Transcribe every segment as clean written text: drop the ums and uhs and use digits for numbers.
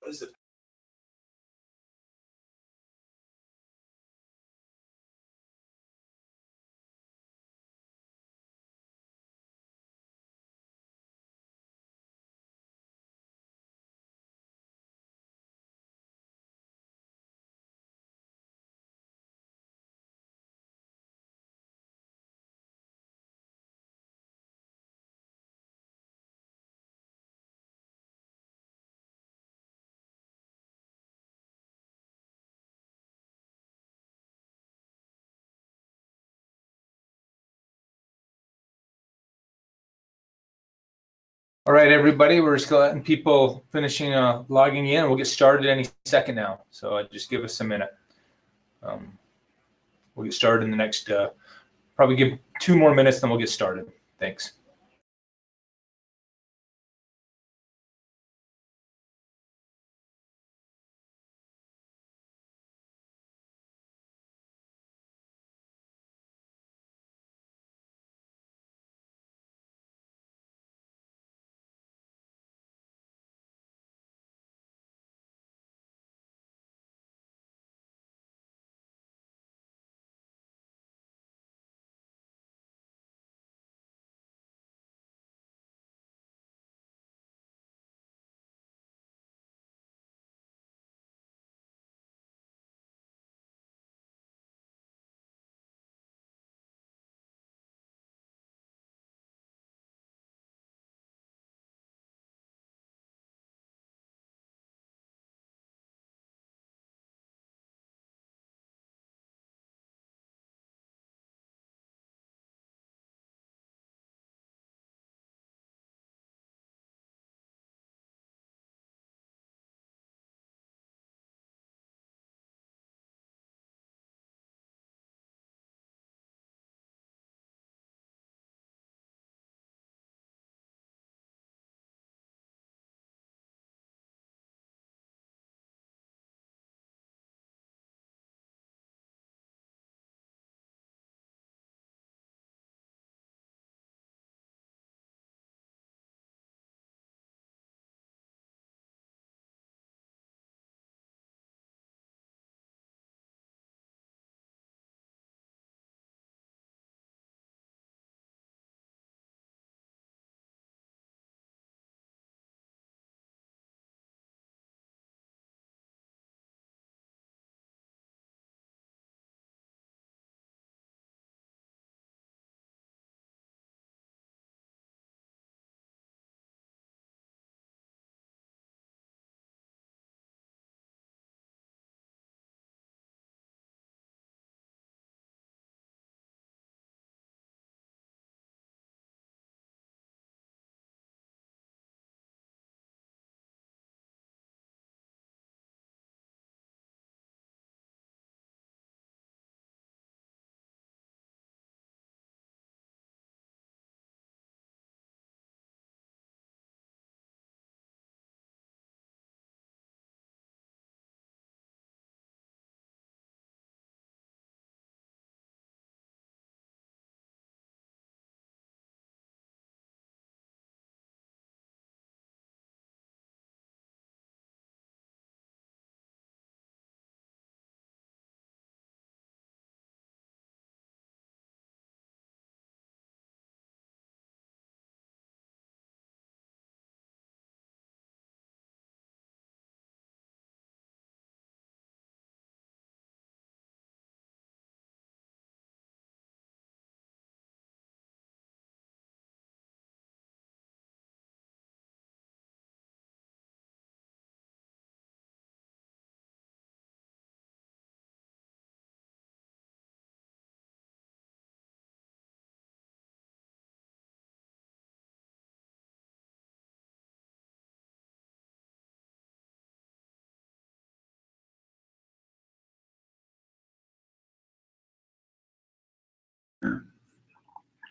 What is it? All right, everybody, we're just letting people finishing logging in. We'll get started any second now, so just give us a minute. We'll get started in the next, probably give 2 more minutes, then we'll get started. Thanks.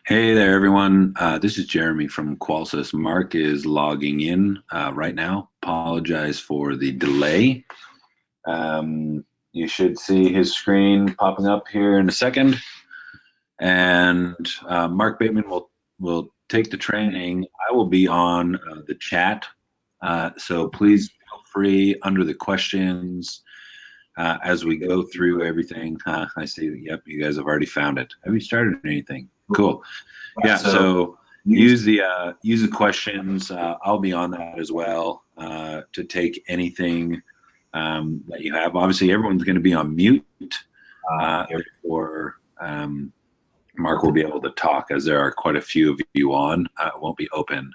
Hey there, everyone. This is Jeremy from Qolsys. Mark is logging in right now. Apologize for the delay. You should see his screen popping up here in a second. And Mark Bateman will take the training. I will be on the chat. So please feel free under the questions as we go through everything. I see that, yep, you guys have already found it. Have you started anything? Cool. Yeah, so use the questions. I'll be on that as well to take anything that you have. Obviously, everyone's going to be on mute or Mark will be able to talk, as there are quite a few of you on. It won't be open.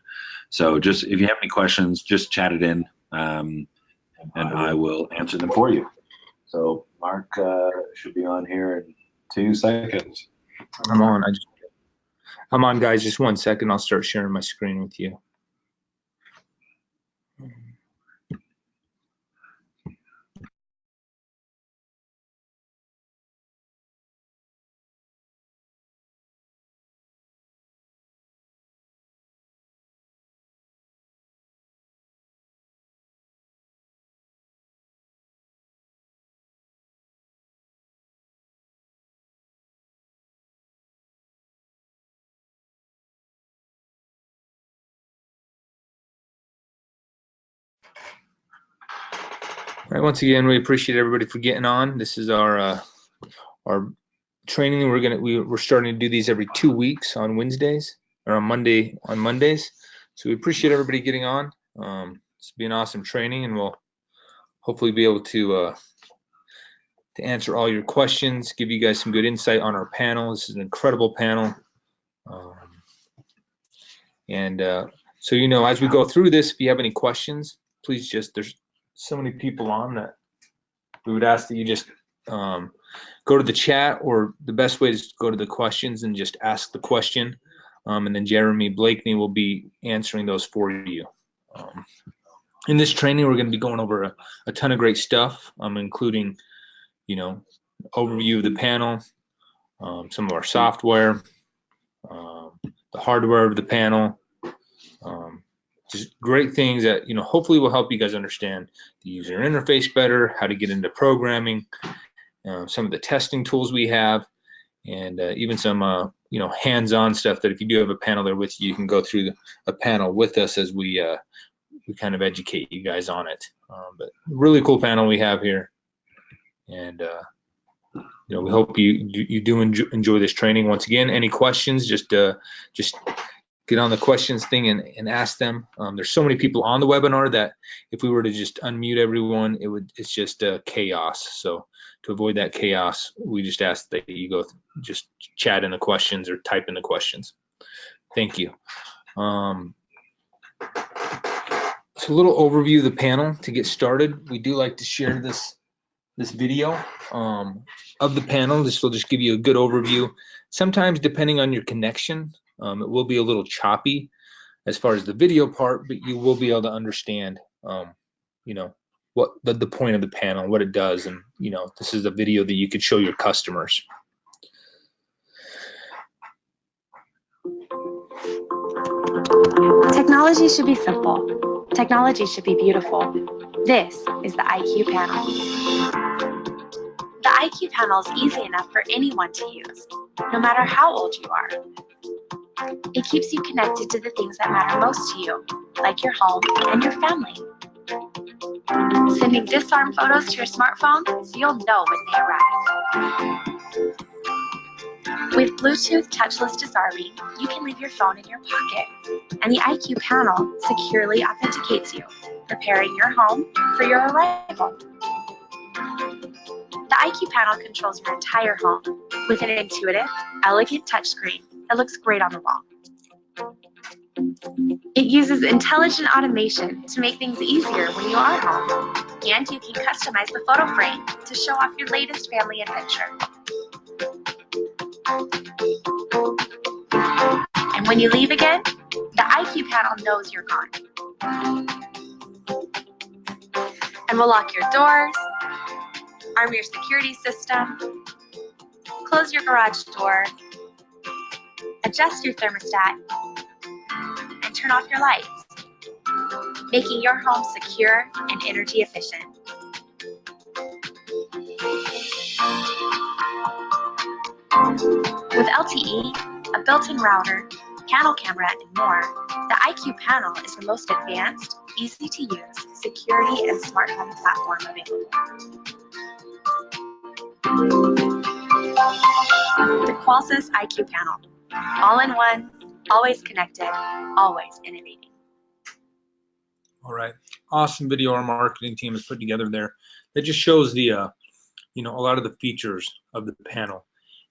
So just if you have any questions, just chat it in, and I will answer them for you. So Mark should be on here in 2 seconds. I'm on. I'm on, guys. Just 1 second. I'll start sharing my screen with you. All right, once again, we appreciate everybody for getting on. This is our training. We're starting to do these every 2 weeks on Wednesdays or on Mondays. So we appreciate everybody getting on. It's been an awesome training, and we'll hopefully be able to answer all your questions, give you guys some good insight on our panel. This is an incredible panel. So, you know, as we go through this, if you have any questions, please there's so many people on that we would ask that you just go to the chat, or the best way is to go to the questions and just ask the question. And then Jeremy Blakeney will be answering those for you. In this training, we're going to be going over a ton of great stuff, including, you know, overview of the panel, some of our software, the hardware of the panel, just great things that, you know, hopefully will help you guys understand the user interface better, how to get into programming, some of the testing tools we have, and even some, you know, hands-on stuff that if you do have a panel there with you, you can go through a panel with us as we kind of educate you guys on it. But really cool panel we have here, and you know, we hope you do enjoy this training. Once again, any questions, just get on the questions thing and ask them. There's so many people on the webinar that if we were to just unmute everyone, it's just chaos. So to avoid that chaos, we just ask that you go just chat in the questions or type in the questions. Thank you. So a little overview of the panel to get started. We do like to share this video of the panel. This will just give you a good overview. Sometimes, depending on your connection, it will be a little choppy as far as the video part, but you will be able to understand, you know, what the point of the panel, what it does, and, you know, this is a video that you could show your customers. Technology should be simple. Technology should be beautiful. This is the IQ panel. The IQ panel is easy enough for anyone to use, no matter how old you are. It keeps you connected to the things that matter most to you, like your home and your family. Sending disarm photos to your smartphone so you'll know when they arrive. With Bluetooth touchless disarming, you can leave your phone in your pocket, and the IQ panel securely authenticates you, preparing your home for your arrival. The IQ panel controls your entire home with an intuitive, elegant touchscreen that looks great on the wall. It uses intelligent automation to make things easier when you are home, and you can customize the photo frame to show off your latest family adventure. And when you leave again, the IQ panel knows you're gone and will lock your doors, arm your security system, close your garage door, adjust your thermostat, and turn off your lights, making your home secure and energy efficient. With LTE, a built-in router, panel camera, and more, the IQ panel is the most advanced, easy-to-use security, and smart home platform available. The Qolsys IQ Panel. All in one, always connected, always innovating. All right, awesome video our marketing team has put together there. That just shows the, a lot of the features of the panel.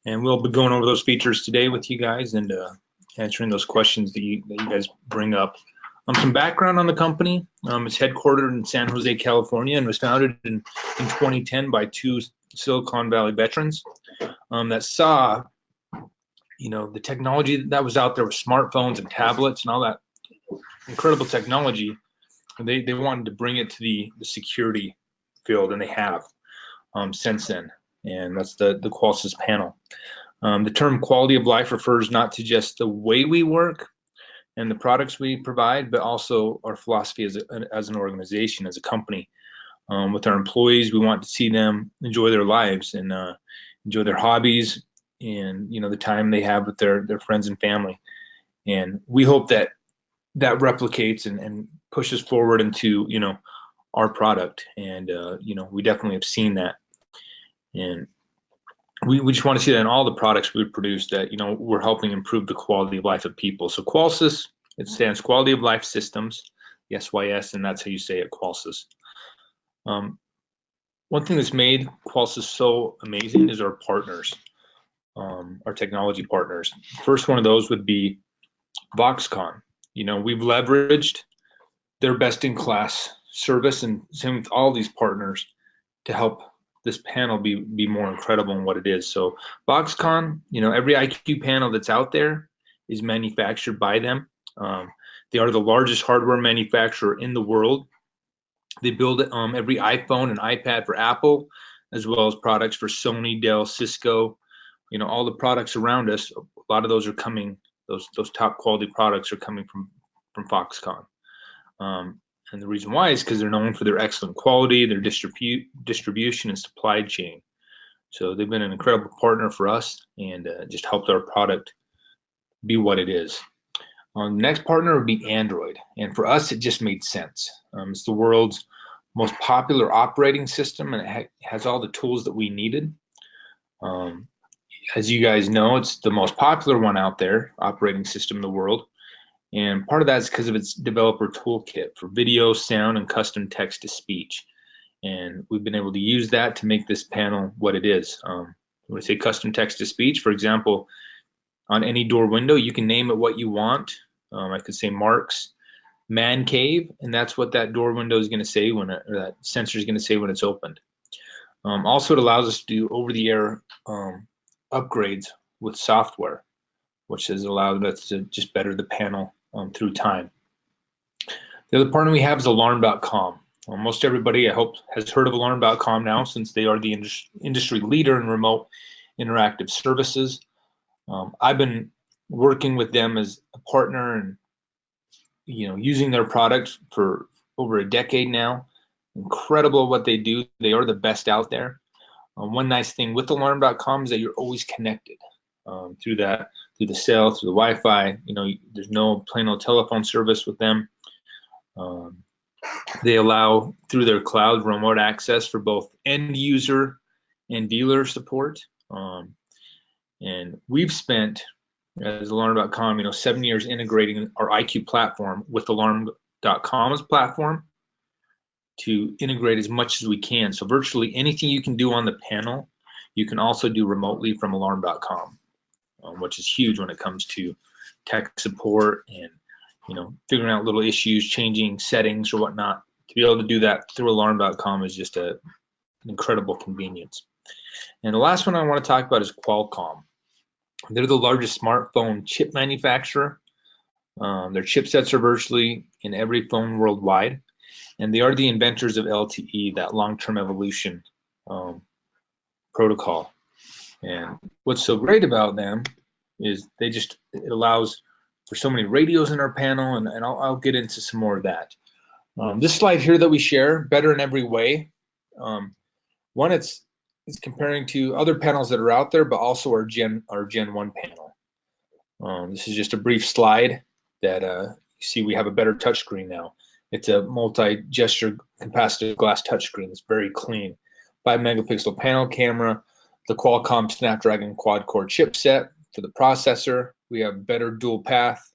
And we'll be going over those features today with you guys and answering those questions that you guys bring up. Some background on the company. It's headquartered in San Jose, California, and was founded in 2010 by two Silicon Valley veterans that saw, the technology that was out there with smartphones and tablets and all that incredible technology. And they wanted to bring it to the security field, and they have since then. And that's the Qolsys panel. The term quality of life refers not to just the way we work and the products we provide, but also our philosophy as an organization, as a company. With our employees, we want to see them enjoy their lives and enjoy their hobbies and the time they have with their friends and family. And we hope that replicates and pushes forward into our product. And we definitely have seen that. And we just want to see that in all the products we produce, that we're helping improve the quality of life of people. So Qolsys, it stands Quality of Life Systems, the SYS, and that's how you say it, Qolsys. One thing that's made Qolsys so amazing is our partners, our technology partners. First one of those would be Voxconn. We've leveraged their best-in-class service, and same with all these partners, to help this panel be more incredible in what it is. So Voxconn, every IQ panel that's out there is manufactured by them. They are the largest hardware manufacturer in the world. They build every iPhone and iPad for Apple, as well as products for Sony, Dell, Cisco. All the products around us, a lot of those are coming, those top quality products are coming from Foxconn. And the reason why is because they're known for their excellent quality, their distribution and supply chain. So they've been an incredible partner for us and just helped our product be what it is. The next partner would be Android. And for us, it just made sense. It's the world's most popular operating system, and it has all the tools that we needed. As you guys know, it's the most popular one out there, operating system in the world. And part of that is because of its developer toolkit for video, sound, and custom text to speech. And we've been able to use that to make this panel what it is. When we say custom text to speech, for example, on any door window, you can name it what you want. I could say Mark's Man Cave, and that's what that door window is going to say or that sensor is going to say when it's opened. Also, it allows us to do over-the-air upgrades with software, which has allowed us to just better the panel through time. The other partner we have is Alarm.com. Most everybody, I hope, has heard of Alarm.com now, since they are the industry leader in remote interactive services. I've been working with them as a partner and using their products for over a decade now. Incredible what they do. They are the best out there. One nice thing with Alarm.com is that you're always connected through the cell, through the Wi-Fi. There's no plain old telephone service with them. They allow, through their cloud, remote access for both end user and dealer support. And we've spent, as Alarm.com, 7 years integrating our IQ platform with Alarm.com's platform to integrate as much as we can. So virtually anything you can do on the panel, you can also do remotely from Alarm.com, which is huge when it comes to tech support and figuring out little issues, changing settings or whatnot. To be able to do that through Alarm.com is just an incredible convenience. And the last one I want to talk about is Qualcomm. They're the largest smartphone chip manufacturer. Their chipsets are virtually in every phone worldwide, and they are the inventors of LTE, that long-term evolution protocol. And what's so great about them is it allows for so many radios in our panel, and I'll get into some more of that. This slide here that we share, better in every way. One, it's comparing to other panels that are out there, but also our Gen 1 panel. This is just a brief slide that you see we have a better touchscreen now. It's a multi-gesture capacitive glass touchscreen. It's very clean. 5-megapixel panel camera, the Qualcomm Snapdragon quad-core chipset for the processor. We have better dual path,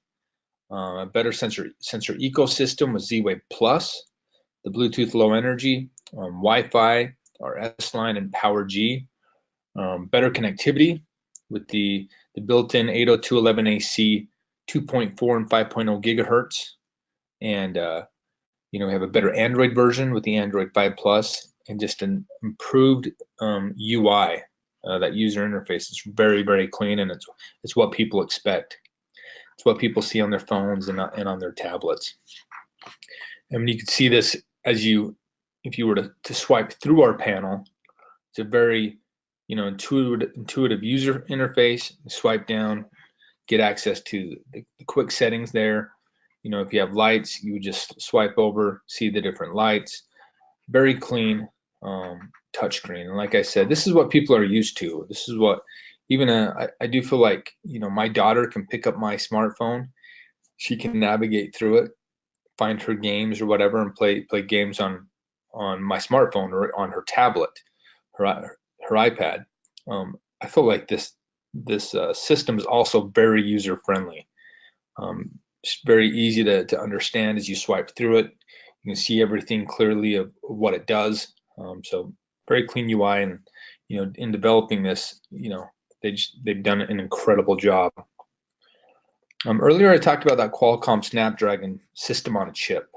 a better sensor ecosystem with Z-Wave Plus, the Bluetooth Low Energy, Wi-Fi, our S-Line and Power G, better connectivity with the built-in 802.11ac 2.4 and 5.0 gigahertz, and we have a better Android version with the Android 5 Plus, and just an improved UI. That user interface is very, very clean, and it's what people expect. It's what people see on their phones and on their tablets. And you can see this if you were to swipe through our panel. It's a very intuitive user interface. You swipe down, get access to the quick settings there. If you have lights, you would just swipe over, see the different lights. Very clean touchscreen. And like I said, this is what people are used to. This is what even I do feel like my daughter can pick up my smartphone. She can navigate through it, find her games or whatever, and play games on my smartphone or on her tablet, her iPad. I feel like this system is also very user friendly. It's very easy to understand as you swipe through it. You can see everything clearly of what it does. So very clean UI, and in developing this, they've done an incredible job. Earlier I talked about that Qualcomm Snapdragon system on a chip.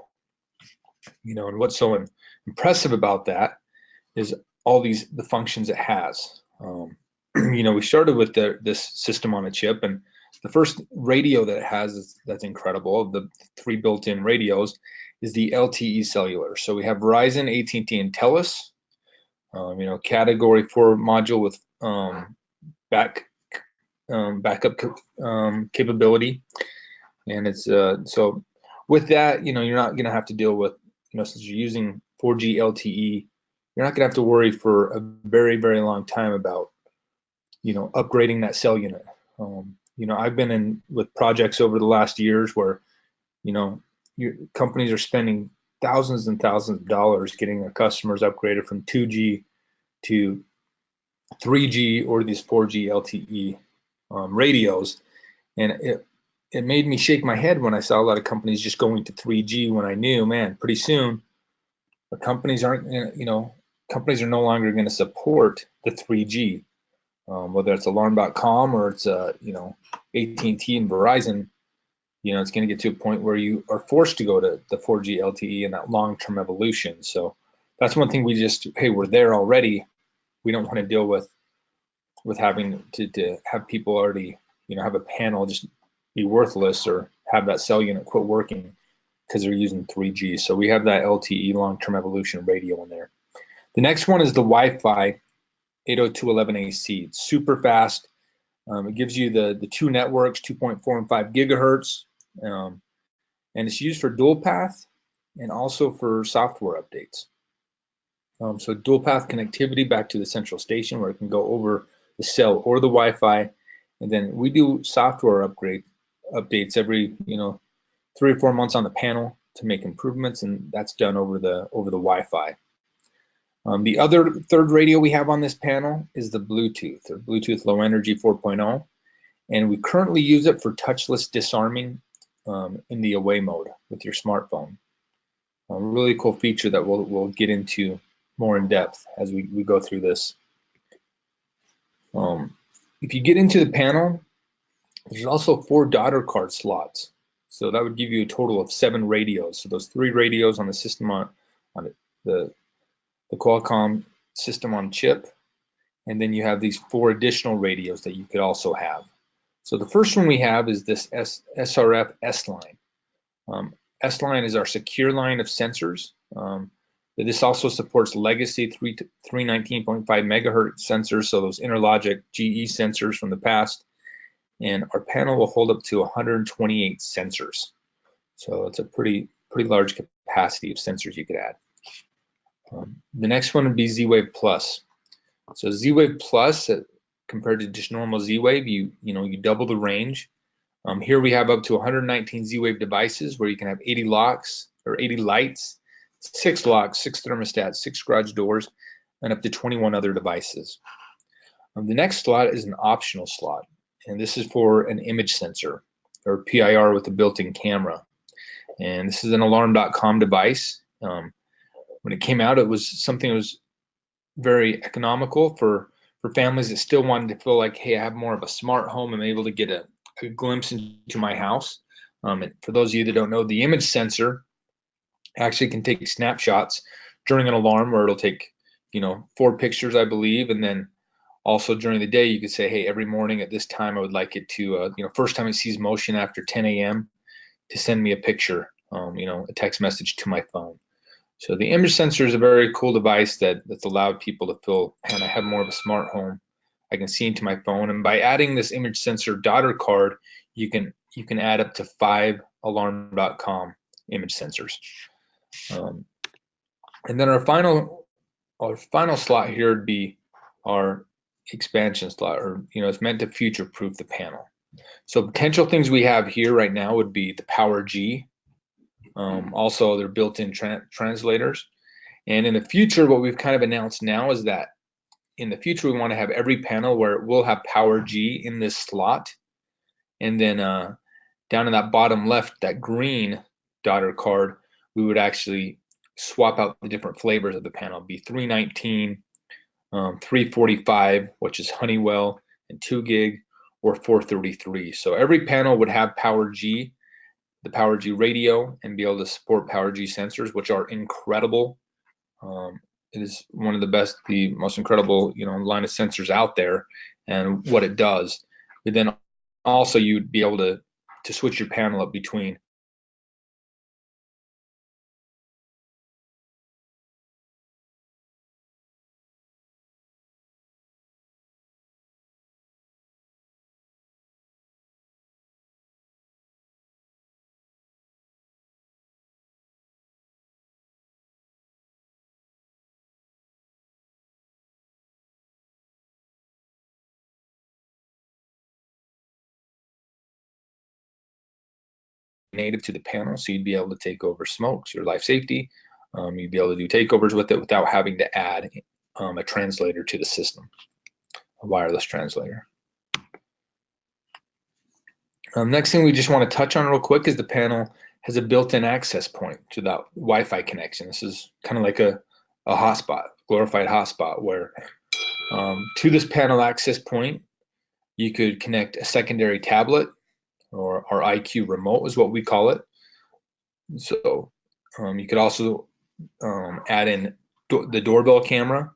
And what's so impressive about that is all the functions it has. We started with this system on a chip, and the first radio that it has that's incredible, of the 3 built-in radios, is the LTE cellular. So we have Verizon, AT&T, and TELUS. Category 4 module with backup capability, and it's so with that, you're not going to have to deal with, since you're using 4G LTE, you're not going to have to worry for a very, very long time about upgrading that cell unit. I've been in with projects over the last years where companies are spending thousands and thousands of dollars getting their customers upgraded from 2G to 3G or these 4G LTE radios, and it made me shake my head when I saw a lot of companies just going to 3G, when I knew, man, pretty soon the companies are no longer going to support the 3G, whether it's Alarm.com or it's AT&T and Verizon. It's going to get to a point where you are forced to go to the 4G LTE and that long-term evolution. So that's one thing we're there already. We don't want to deal with having to have people already, have a panel just be worthless or have that cell unit quit working because they're using 3G. So we have that LTE long-term evolution radio in there. The next one is the Wi-Fi 802.11ac. It's super fast. It gives you the 2 networks, 2.4 and 5 gigahertz, and it's used for dual path and also for software updates. So dual path connectivity back to the central station, where it can go over the cell or the Wi-Fi, and then we do software updates every 3 or 4 months on the panel to make improvements, and that's done over the Wi-Fi. The other third radio we have on this panel is the Bluetooth, or Bluetooth Low Energy 4.0, and we currently use it for touchless disarming in the away mode with your smartphone. A really cool feature that we'll get into more in depth as we go through this. If you get into the panel, there's also 4 daughter card slots. So that would give you a total of 7 radios. So those 3 radios on the system on the Qualcomm system on chip, and then you have these 4 additional radios that you could also have. So the first one we have is this SRF S-Line. S-Line is our secure line of sensors. This also supports legacy 319.5 megahertz sensors, so those interlogic GE sensors from the past. And our panel will hold up to 128 sensors. So it's a pretty large capacity of sensors you could add. The next one would be Z-Wave Plus. So Z-Wave Plus, compared to just normal Z-Wave, you double the range. Here we have up to 119 Z-Wave devices where you can have 80 locks or 80 lights, 6 locks, 6 thermostats, 6 garage doors, and up to 21 other devices. The next slot is an optional slot, and this is for an image sensor, or PIR, with a built-in camera. And this is an alarm.com device. When it came out, it was something that was very economical for families that still wanted to feel like, hey, I have more of a smart home. I'm able to get a glimpse into my house. And for those of you that don't know, the image sensor actually can take snapshots during an alarm, where it'll take, 4 pictures, I believe, and then also during the day you could say, hey, every morning at this time I would like it to, first time it sees motion after 10 a.m. to send me a picture, a text message to my phone. So the image sensor is a very cool device that's allowed people to feel, man, I have more of a smart home. I can see into my phone, and by adding this image sensor daughter card, you can add up to 5 alarm.com image sensors. And then our final slot here would be our expansion slot, or it's meant to future-proof the panel. So potential things we have here right now would be the Power G. Also, they're built-in translators. And in the future, what we've kind of announced now is that in the future, we want to have every panel where it will have Power G in this slot. And then down in that bottom left, that green daughter card, we would actually swap out the different flavors of the panel. It'd be 319, 345, which is Honeywell, and 2 gig, or 433. So every panel would have Power G, the Power G radio, and be able to support Power G sensors, which are incredible. It is one of the most incredible, line of sensors out there, and what it does. But then also you'd be able to switch your panel up between native to the panel, so you'd be able to take over smokes or life safety. You'd be able to do takeovers with it without having to add a translator to the system, a wireless translator. Next thing we just want to touch on real quick is the panel has a built-in access point to that Wi-Fi connection. This is kind of like a hotspot, glorified hotspot, where to this panel access point, you could connect a secondary tablet, or our IQ remote is what we call it. So you could also add in the doorbell camera.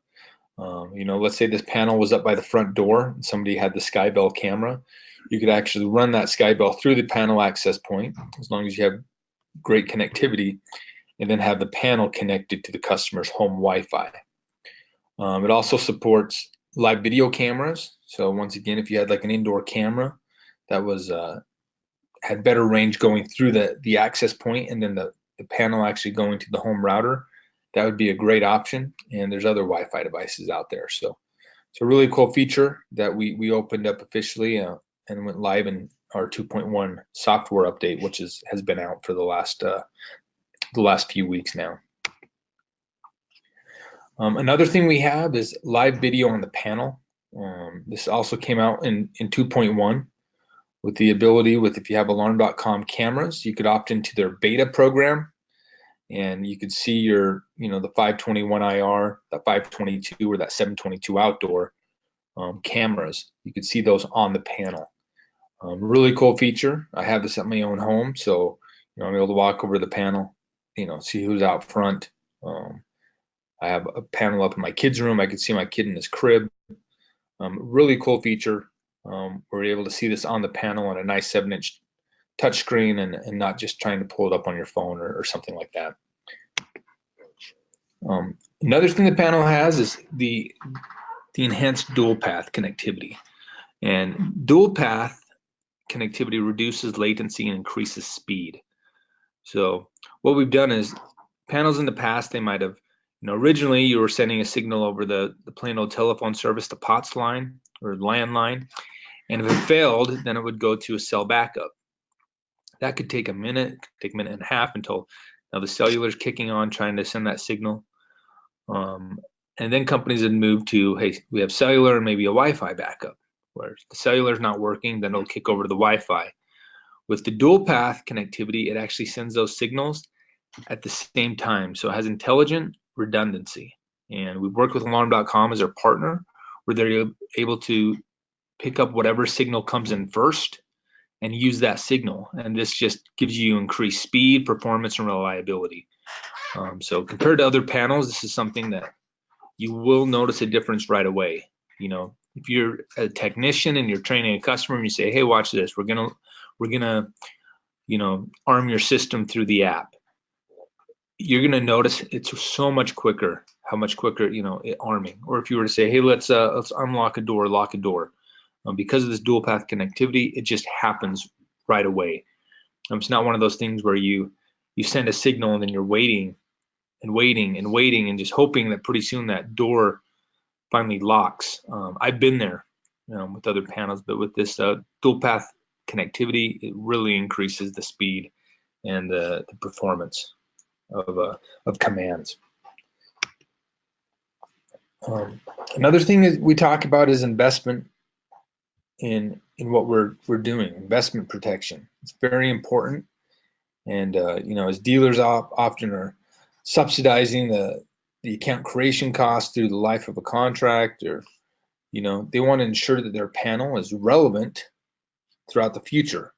Let's say this panel was up by the front door and somebody had the Skybell camera. You could actually run that Skybell through the panel access point, as long as you have great connectivity, and then have the panel connected to the customer's home Wi-Fi. It also supports live video cameras. So once again, if you had like an indoor camera that was had better range going through the access point, and then the panel actually going to the home router, that would be a great option. And there's other Wi-Fi devices out there. So it's a really cool feature that we opened up officially and went live in our 2.1 software update, which has been out for the last few weeks now. Another thing we have is live video on the panel. This also came out in 2.1 with the ability, if you have alarm.com cameras, you could opt into their beta program, and you could see your, the 521 IR, that 522, or that 722 outdoor cameras. You could see those on the panel. Really cool feature. I have this at my own home, so I'm able to walk over to the panel, see who's out front. I have a panel up in my kid's room. I can see my kid in his crib. Really cool feature. We're able to see this on the panel on a nice 7-inch touchscreen, and not just trying to pull it up on your phone or something like that. Another thing the panel has is the enhanced dual path connectivity. And dual path connectivity reduces latency and increases speed. So what we've done is, panels in the past, they might have, originally you were sending a signal over the plain old telephone service, the POTS line or landline, and if it failed, then it would go to a cell backup. That could take a minute and a half until Now the cellular is kicking on, trying to send that signal. And then companies have moved to, hey, we have cellular and maybe a Wi-Fi backup, where the cellular is not working, then it'll kick over to the Wi-Fi. With the dual path connectivity, it actually sends those signals at the same time. So it has intelligent redundancy. And we've worked with Alarm.com as our partner, where they're able to pick up whatever signal comes in first and use that signal. And this just gives you increased speed, performance, and reliability. So compared to other panels, this is something that you will notice a difference right away. You know, if you're a technician and you're training a customer and you say, hey, watch this, we're gonna, you know, arm your system through the app. You're gonna notice it's so much quicker, how much quicker, you know, arming. Or if you were to say, hey, let's unlock a door, lock a door. Because of this dual path connectivity, it just happens right away. It's not one of those things where you send a signal and then you're waiting and waiting and waiting and just hoping that pretty soon that door finally locks. I've been there with other panels, but with this dual path connectivity, it really increases the speed and the performance of commands. Another thing that we talk about is investment in what we're doing, investment protection. It's very important. And you know, as dealers often are subsidizing the account creation costs through the life of a contract, or you know, they want to ensure that their panel is relevant throughout the future.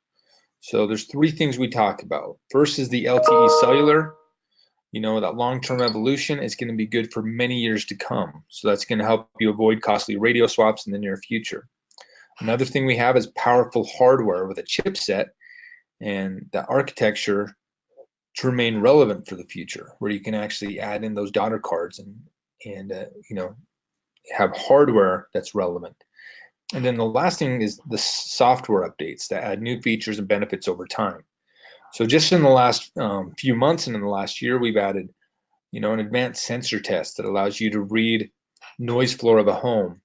So there's three things we talk about. First is the LTE cellular. You know, that long-term evolution is going to be good for many years to come. So that's going to help you avoid costly radio swaps in the near future. Another thing we have is powerful hardware with a chipset and the architecture to remain relevant for the future, where you can actually add in those daughter cards and you know, have hardware that's relevant. And then the last thing is the software updates that add new features and benefits over time. So just in the last few months and in the last year, we've added, you know, an advanced sensor test that allows you to read noise floor of a home.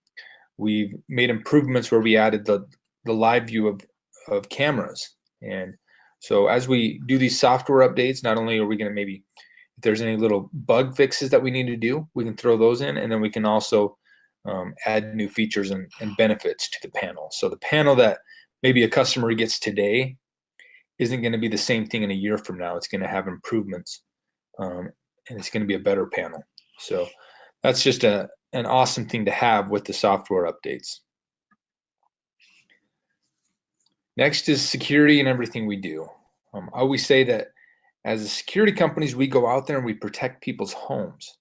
We've made improvements where we added the live view of cameras. And so as we do these software updates, not only are we going to maybe, if there's any little bug fixes that we need to do, we can throw those in, and then we can also add new features and benefits to the panel. So the panel that maybe a customer gets today isn't going to be the same thing in a year from now. It's going to have improvements, and it's going to be a better panel. So that's just an awesome thing to have with the software updates. Next is security in everything we do. I always say that as a security companies, we go out there and we protect people's homes.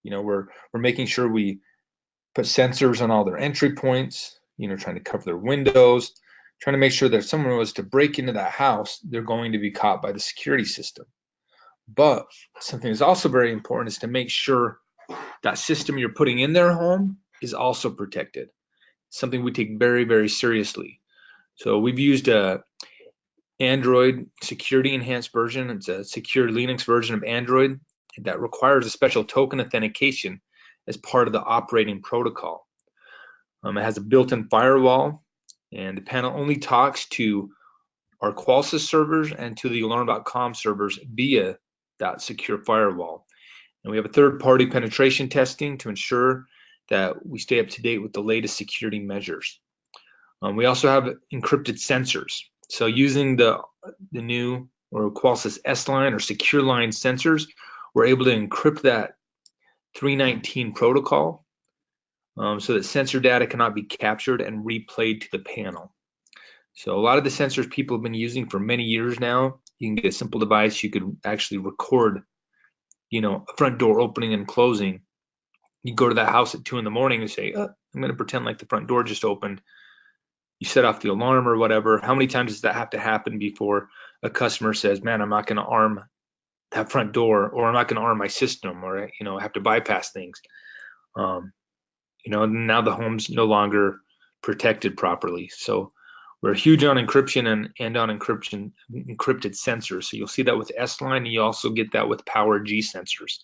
You know, we're making sure we put sensors on all their entry points, you know, trying to cover their windows, trying to make sure that if someone was to break into that house, they're going to be caught by the security system. But something that's also very important is to make sure that system you're putting in their home is also protected. Something we take very, very seriously. So we've used a Android security enhanced version. It's a secure Linux version of Android that requires a special token authentication as part of the operating protocol. It has a built-in firewall, and the panel only talks to our Qolsys servers and to the Alarm.com servers via that secure firewall. And we have a third-party penetration testing to ensure that we stay up to date with the latest security measures. We also have encrypted sensors. So using the new or Qolsys S-Line or secure line sensors, we're able to encrypt that 319 protocol so that sensor data cannot be captured and replayed to the panel. So a lot of the sensors people have been using for many years now, you can get a simple device, you could actually record, you know, a front door opening and closing. You go to that house at 2 in the morning and say, I'm going to pretend like the front door just opened. You set off the alarm or whatever. How many times does that have to happen before a customer says, man, I'm not going to arm that front door, or I'm not going to arm my system, or, you know, I have to bypass things. You know, now the home's no longer protected properly. So we're huge on encryption and on encrypted sensors. So you'll see that with S-Line, and you also get that with Power G sensors.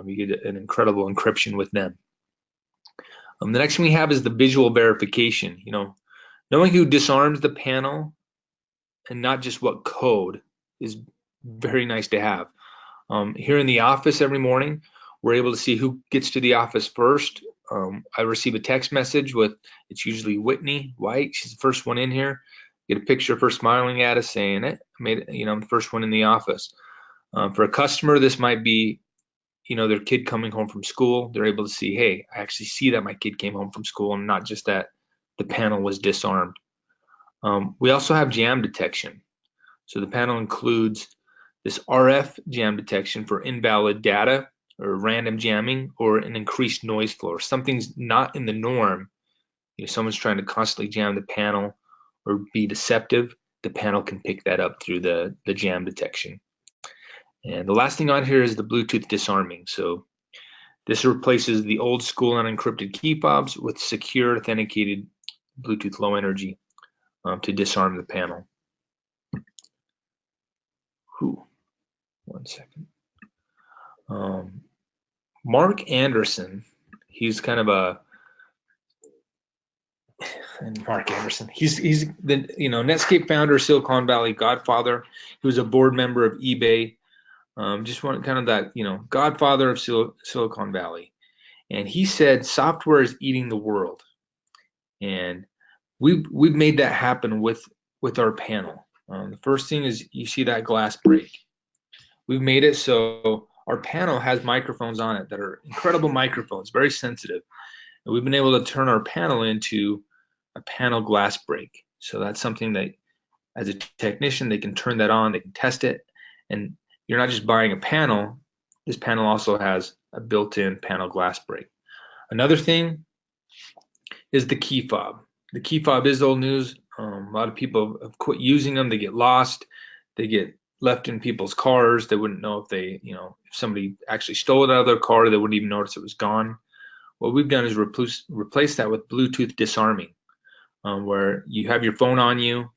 You get an incredible encryption with them. The next one we have is the visual verification. You know, knowing who disarms the panel and not just what code is very nice to have. Here in the office every morning, we're able to see who gets to the office first. I receive a text message with, it's usually Whitney White. She's the first one in here. Get a picture of her smiling at us saying it. I'm the first one in the office. For a customer, this might be, their kid coming home from school. They're able to see, hey, I actually see that my kid came home from school and not just that the panel was disarmed. We also have jam detection. So the panel includes this RF jam detection for invalid data or random jamming or an increased noise flow, or something's not in the norm. Someone's trying to constantly jam the panel or be deceptive. The panel can pick that up through the jam detection. And the last thing on here is the Bluetooth disarming. So this replaces the old school unencrypted key fobs with secure authenticated Bluetooth low energy to disarm the panel. One second. Mark Anderson, he's kind of Mark Anderson. He's the Netscape founder, Silicon Valley godfather. He was a board member of eBay. Just one kind of that godfather of Silicon Valley. And he said software is eating the world, and we've made that happen with our panel. The first thing is you see that glass break. We've made it so our panel has microphones on it that are incredible microphones, very sensitive. And we've been able to turn our panel into a panel glass break. So that's something that as a technician, they can turn that on, they can test it. And you're not just buying a panel, this panel also has a built-in panel glass break. Another thing is the key fob. The key fob is old news. A lot of people have quit using them. They get lost. They get left in people's cars. They wouldn't know if if somebody actually stole it out of their car, they wouldn't even notice it was gone. What we've done is replace that with Bluetooth disarming, where you have your phone on you.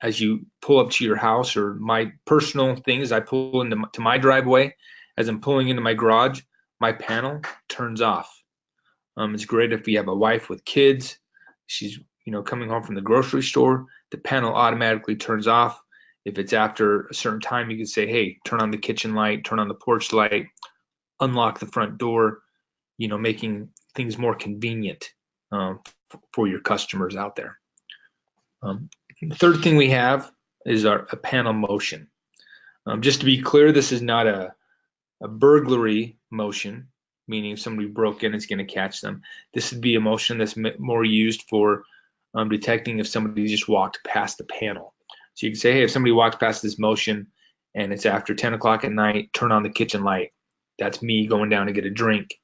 As you pull up to your house, or my personal things, I pull into my driveway. As I'm pulling into my garage, my panel turns off. It's great if you have a wife with kids. She's coming home from the grocery store. The panel automatically turns off. If it's after a certain time, you can say, hey, turn on the kitchen light, turn on the porch light, unlock the front door, making things more convenient for your customers out there. The third thing we have is a panel motion. Just to be clear, this is not a burglary motion, meaning if somebody broke in, it's going to catch them. This would be a motion that's more used for detecting if somebody just walked past the panel. So you can say, hey, if somebody walks past this motion and it's after 10 o'clock at night, turn on the kitchen light. That's me going down to get a drink.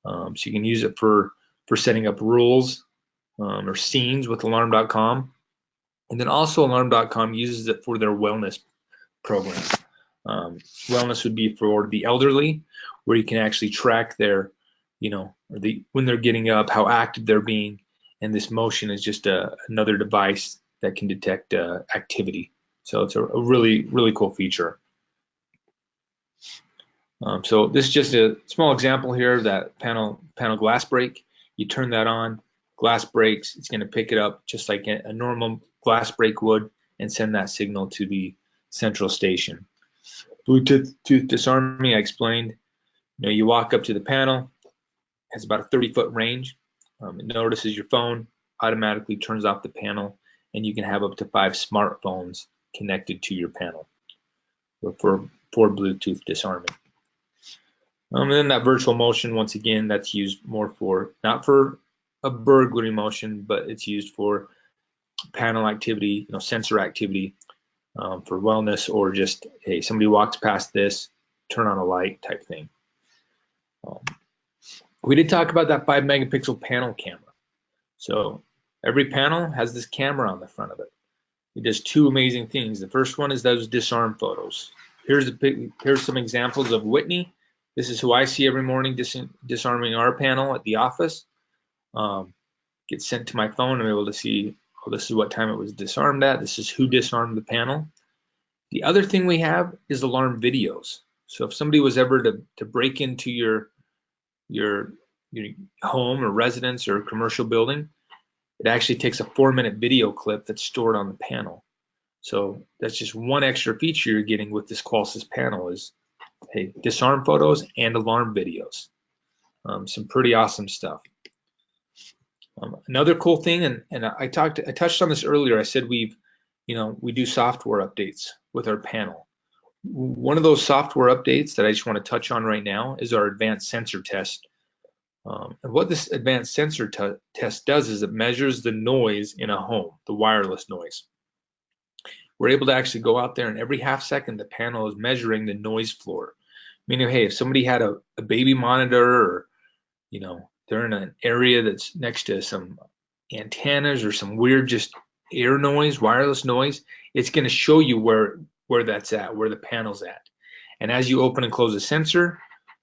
So you can use it for setting up rules or scenes with alarm.com. And then also alarm.com uses it for their wellness program. Wellness would be for the elderly, where you can actually track their, when they're getting up, how active they're being. And this motion is just another device that can detect activity. So it's a really, really cool feature. So this is just a small example here of that panel glass break. You turn that on, glass breaks, it's going to pick it up just like a normal glass break would and send that signal to the central station. Bluetooth disarming, I explained. You walk up to the panel, it has about a 30-foot range. It notices your phone, automatically turns off the panel, and you can have up to 5 smartphones connected to your panel for Bluetooth disarming. And then that virtual motion, once again, that's used more for, not for a burglary motion, but it's used for panel activity, sensor activity, for wellness, or just, hey, somebody walks past this, turn on a light type thing. We did talk about that 5 megapixel panel camera. So every panel has this camera on the front of it. It does 2 amazing things. The first one is those disarm photos. Here's some examples of Whitney. This is who I see every morning disarming our panel at the office. Gets sent to my phone. I'm able to see, oh, this is what time it was disarmed at. This is who disarmed the panel. The other thing we have is alarm videos. So if somebody was ever to break into your home or residence or commercial building, it actually takes a 4-minute video clip that's stored on the panel. So that's just one extra feature you're getting with this Qolsys panel, is hey, disarm photos and alarm videos. Some pretty awesome stuff. Another cool thing, and I touched on this earlier. I said we do software updates with our panel. One of those software updates that I just want to touch on right now is our advanced sensor test. And what this advanced sensor test does is it measures the noise in a home, the wireless noise. We're able to actually go out there, and every half second the panel is measuring the noise floor. Meaning, hey, if somebody had a baby monitor, or they're in an area that's next to some antennas or some weird just air noise, wireless noise, it's going to show you where that's at, where the panel's at. And as you open and close a sensor,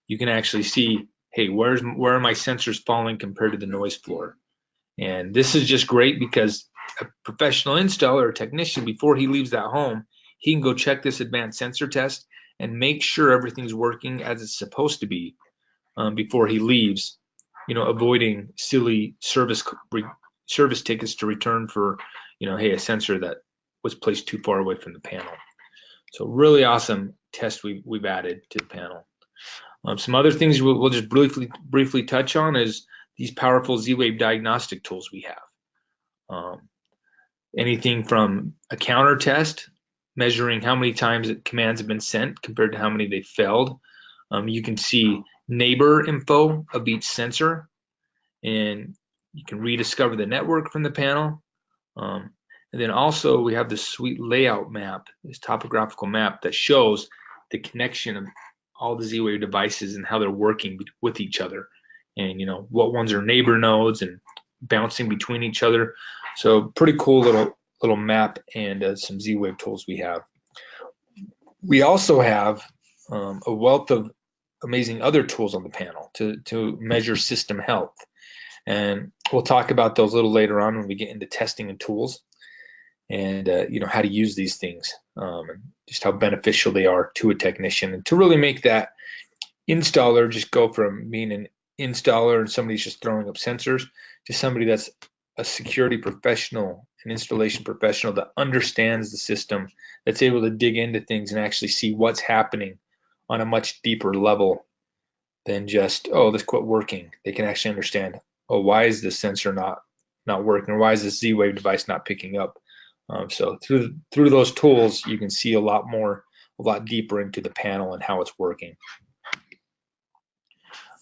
you can actually see, hey, where are my sensors falling compared to the noise floor? And this is just great because a professional installer or technician, before he leaves that home, he can go check this advanced sensor test and make sure everything's working as it's supposed to be before he leaves, avoiding silly service tickets to return for, hey, a sensor that was placed too far away from the panel. So really awesome test we've added to the panel. Some other things we'll just briefly touch on is these powerful Z-Wave diagnostic tools we have. Anything from a counter test, measuring how many times commands have been sent compared to how many they failed. You can see neighbor info of each sensor, and you can rediscover the network from the panel. And then also we have this sweet layout map, this topographical map that shows the connection of all the Z-Wave devices and how they're working with each other, and what ones are neighbor nodes and bouncing between each other. So pretty cool little map and some Z-Wave tools we have. We also have a wealth of amazing other tools on the panel to measure system health, and we'll talk about those a little later on when we get into testing and tools, and how to use these things, and just how beneficial they are to a technician, and to really make that installer just go from being an installer and somebody's just throwing up sensors to somebody that's a security professional, an installation professional that understands the system, that's able to dig into things and actually see what's happening on a much deeper level than just, oh, this quit working. They can actually understand, oh, why is this sensor not working, or why is this Z-Wave device not picking up? So through those tools, you can see a lot deeper into the panel and how it's working.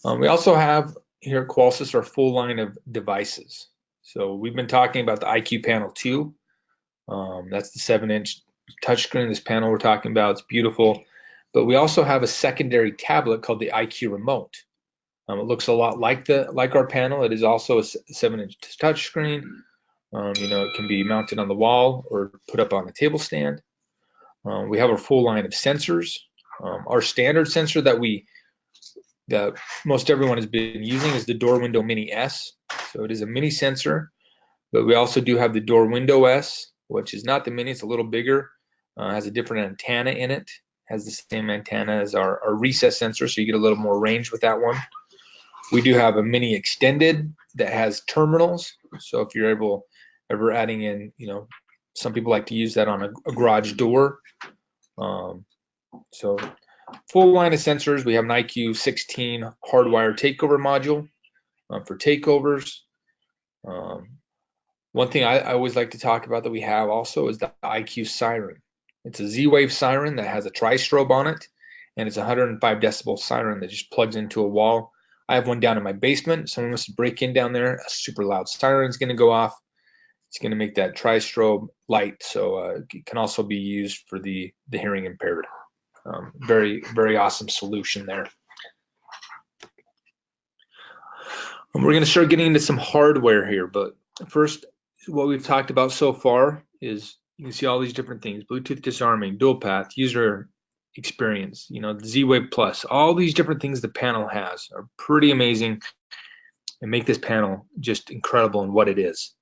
We also have here at Qolsys our full line of devices. So we've been talking about the IQ Panel 2. That's the 7-inch touchscreen. This panel we're talking about, it's beautiful. But we also have a secondary tablet called the IQ Remote. It looks a lot like our panel. It is also a 7-inch touchscreen. It can be mounted on the wall or put up on a table stand. We have a full line of sensors. Our standard sensor that most everyone has been using is the Door Window Mini S. So it is a mini sensor, but we also do have the Door Window S, which is not the mini, it's a little bigger, has a different antenna in it, has the same antenna as our recess sensor, so you get a little more range with that one. We do have a mini extended that has terminals, so if you're ever adding in, some people like to use that on a garage door. So full line of sensors. We have an IQ 16 hardwire takeover module for takeovers. One thing I always like to talk about that we have also is the IQ siren. It's a Z-Wave siren that has a tri-strobe on it, and it's a 105 decibel siren that just plugs into a wall. I have one down in my basement. Someone wants to break in down there, a super loud siren is going to go off. It's going to make that tri-strobe light, so it can also be used for the hearing impaired. Very, very awesome solution there. And we're going to start getting into some hardware here, but first, what we've talked about so far is you can see all these different things: Bluetooth disarming, dual path, user experience, the Z-Wave Plus, all these different things the panel has are pretty amazing and make this panel just incredible in what it is.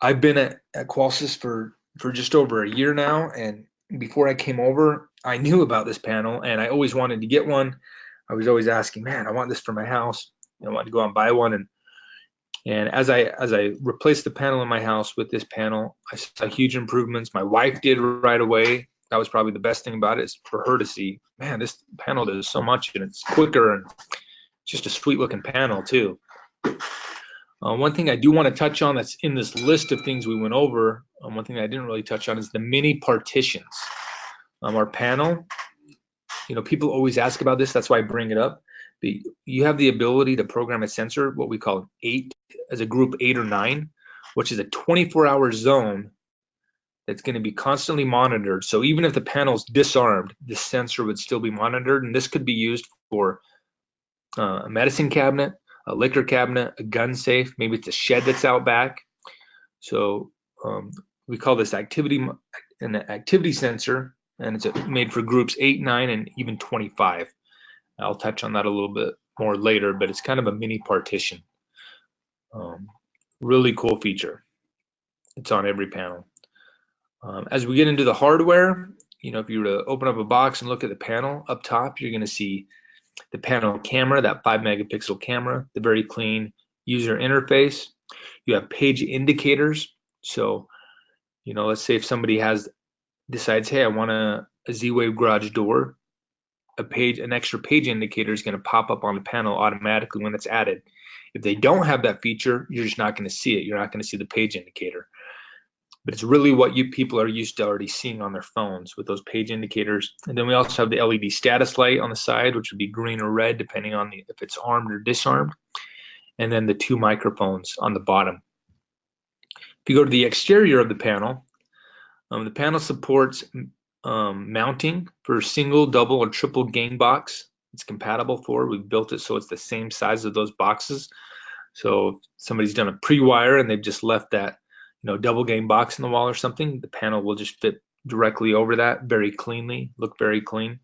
I've been at Qolsys for just over a year now, and before I came over, I knew about this panel and I always wanted to get one. I was always asking, man, I want this for my house. I wanted to go out and buy one, and as I replaced the panel in my house with this panel, I saw huge improvements. My wife did right away. that was probably the best thing about it, is for her to see, man, this panel does so much and it's quicker and just a sweet looking panel too. One thing I do want to touch on that's in this list of things we went over, one thing I didn't really touch on is the mini partitions. Our panel, you know, people always ask about this, that's why I bring it up. But you have the ability to program a sensor, what we call 8, as a group 8 or 9, which is a 24-hour zone that's going to be constantly monitored. So even if the panel's disarmed, the sensor would still be monitored, and this could be used for a medicine cabinet, a liquor cabinet, a gun safe, maybe it's a shed that's out back. So we call this an activity sensor, and it's made for groups 8, 9, and even 25. I'll touch on that a little bit more later, but it's kind of a mini partition. Really cool feature. It's on every panel. As we get into the hardware, you know, if you were to open up a box and look at the panel up top, you're going to see the panel camera, that 5-megapixel camera, the very clean user interface. You have page indicators. So, you know, let's say if somebody decides, hey, I want a Z-Wave garage door, an extra page indicator is going to pop up on the panel automatically when it's added. If they don't have that feature, you're just not going to see it. You're not going to see the page indicator. But it's really what you people are used to already seeing on their phones with those page indicators. And then we also have the LED status light on the side, which would be green or red depending on if it's armed or disarmed. And then the 2 microphones on the bottom. If you go to the exterior of the panel supports mounting for single, double, or triple gang box. It's compatible for. We've built it so it's the same size of those boxes. So if somebody's done a pre-wire and they've just left that, you know, double gang box in the wall or something, the panel will just fit directly over that very cleanly, look very clean.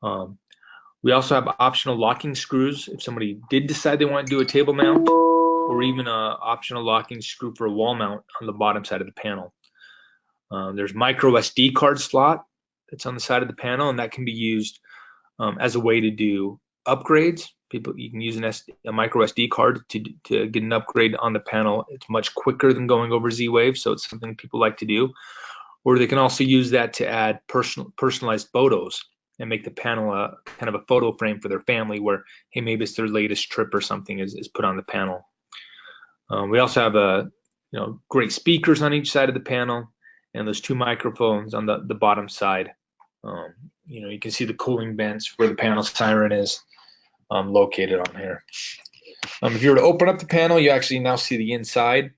We also have optional locking screws if somebody did decide they want to do a table mount, or even an optional locking screw for a wall mount on the bottom side of the panel. There's micro SD card slot that's on the side of the panel, and that can be used as a way to do upgrades. You can use a micro SD card to get an upgrade on the panel. It's much quicker than going over Z-Wave, so it's something people like to do. Or they can also use that to add personalized photos and make the panel a kind of a photo frame for their family, where, hey, maybe it's their latest trip or something is put on the panel. We also have great speakers on each side of the panel, and those 2 microphones on the bottom side. You can see the cooling vents where the panel siren is located on here. If you were to open up the panel, you actually now see the inside.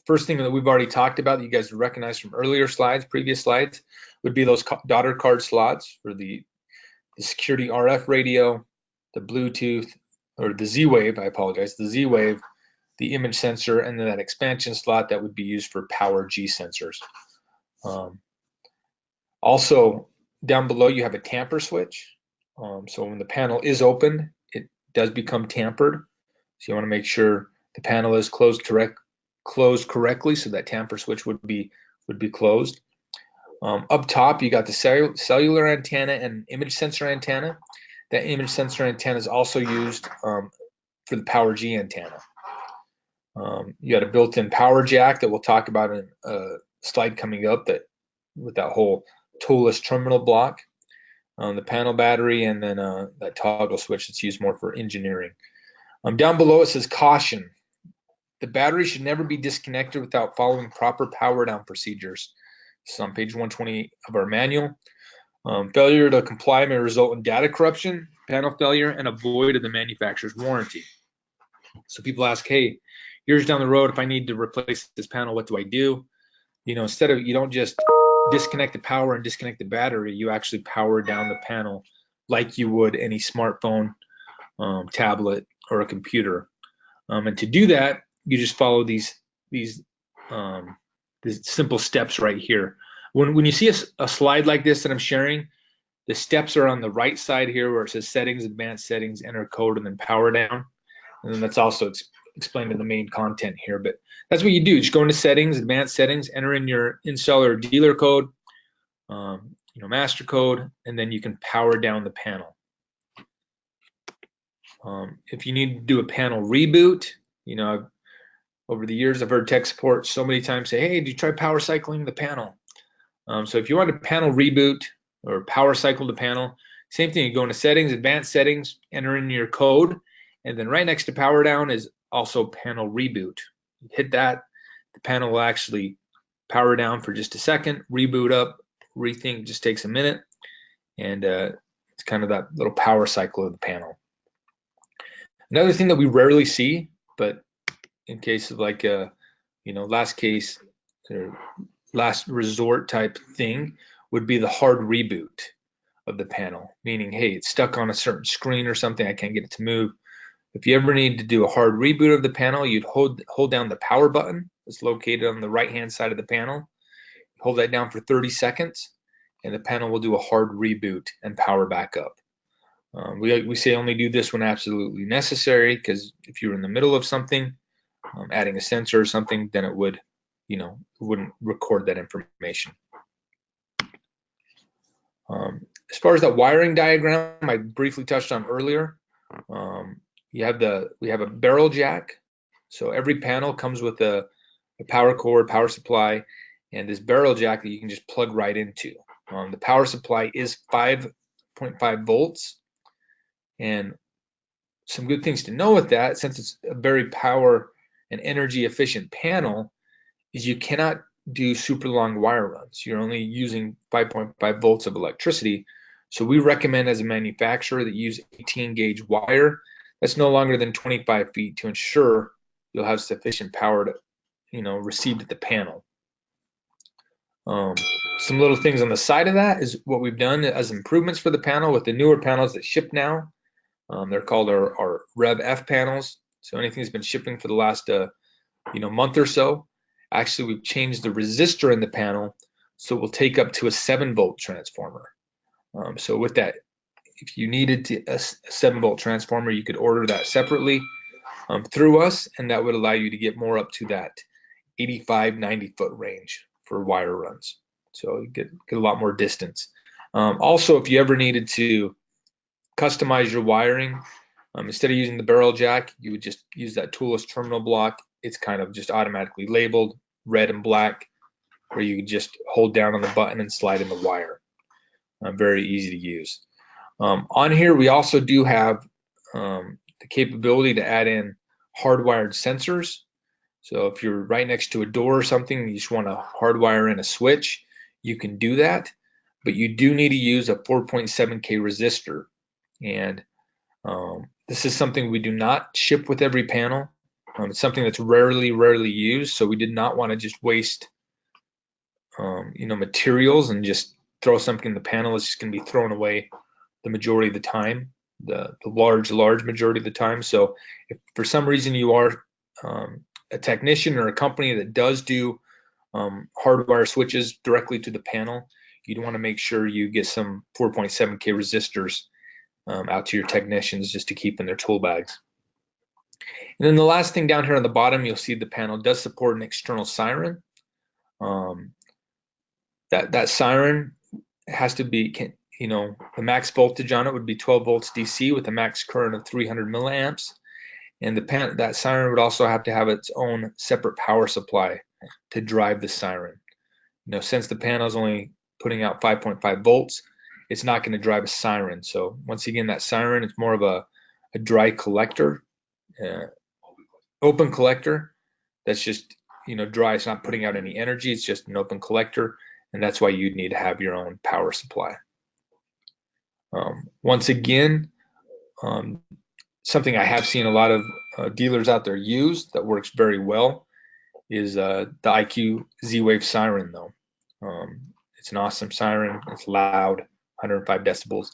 First thing that we've already talked about that you guys recognize from previous slides, would be those daughter card slots for the security RF radio, the Bluetooth, or the Z-Wave, the Z-Wave, the image sensor, and then that expansion slot that would be used for power G sensors. Also, down below you have a tamper switch. So when the panel is open, it does become tampered. So you want to make sure the panel is closed correctly, so that tamper switch would be closed. Up top, you got the cellular antenna and image sensor antenna. That image sensor antenna is also used for the power G antenna. You got a built-in power jack that we'll talk about in a slide coming up, with that whole toolless terminal block, the panel battery, and then that toggle switch that's used more for engineering. Down below it says caution. The battery should never be disconnected without following proper power down procedures. This is on page 120 of our manual. Failure to comply may result in data corruption, panel failure, and a void of the manufacturer's warranty. So people ask, hey, years down the road, if I need to replace this panel, what do I do? You don't just disconnect the power and disconnect the battery, you actually power down the panel like you would any smartphone, tablet, or a computer. And to do that, you just follow these simple steps right here. When you see a slide like this that I'm sharing, the steps are on the right side here where it says settings, advanced settings, enter code, and then power down. And then that's also explained in the main content here. But that's what you do. Just go into settings, advanced settings, enter in your installer or dealer code, master code, and then you can power down the panel. If you need to do a panel reboot, over the years I've heard tech support so many times say, hey, did you try power cycling the panel? So if you want to panel reboot or power cycle the panel, same thing, you go into settings, advanced settings, enter in your code, and then right next to power down is also panel reboot. You hit that, the panel will actually power down for just a second, reboot up, rethink just takes a minute, and it's kind of that little power cycle of the panel. Another thing that we rarely see, but in case of like a, last case or last resort type thing, would be the hard reboot of the panel, meaning, hey, it's stuck on a certain screen or something, I can't get it to move. If you ever need to do a hard reboot of the panel, you'd hold down the power button that's located on the right hand side of the panel, hold that down for 30 seconds, and the panel will do a hard reboot and power back up. We say only do this when absolutely necessary, because if you're in the middle of something, adding a sensor or something, then it would, it wouldn't record that information. As far as that wiring diagram I briefly touched on earlier, we have a barrel jack. So every panel comes with a power cord, power supply, and this barrel jack that you can just plug right into. The power supply is 5.5 volts. And some good things to know with that, since it's a very power and energy efficient panel, is you cannot do super long wire runs. You're only using 5.5 volts of electricity. So we recommend as a manufacturer that you use 18 gauge wire that's no longer than 25 feet to ensure you'll have sufficient power to, receive at the panel. Some little things on the side of that is what we've done as improvements for the panel with the newer panels that ship now. They're called our Rev F panels. So anything that's been shipping for the last month or so, actually we've changed the resistor in the panel so it will take up to a 7-volt transformer. So with that, if you needed a 7-volt transformer, you could order that separately through us, and that would allow you to get more up to that 85-90 foot range for wire runs. So you get a lot more distance. Also, if you ever needed to customize your wiring, instead of using the barrel jack, you would just use that toolless terminal block. It's kind of just automatically labeled red and black, where you can just hold down on the button and slide in the wire. Very easy to use. On here, we also do have the capability to add in hardwired sensors. So if you're right next to a door or something, and you just want to hardwire in a switch, you can do that, but you do need to use a 4.7K resistor. And this is something we do not ship with every panel. It's something that's rarely used, so we did not want to just waste materials and just throw something in the panel. It's just going to be thrown away the majority of the time, the large majority of the time. So if for some reason you are a technician or a company that does do hardwire switches directly to the panel, you'd want to make sure you get some 4.7K resistors out to your technicians just to keep in their tool bags. And then the last thing down here on the bottom, you'll see the panel does support an external siren. That siren has to be, the max voltage on it would be 12 volts DC with a max current of 300 milliamps. And that siren would also have to have its own separate power supply to drive the siren. Since the panel is only putting out 5.5 volts, it's not going to drive a siren. So once again, that siren is more of a dry collector, open collector that's just dry. It's not putting out any energy. It's just an open collector, and that's why you'd need to have your own power supply. Once again, something I have seen a lot of dealers out there use that works very well is the IQ Z-Wave siren, though. It's an awesome siren. It's loud, 105 decibels,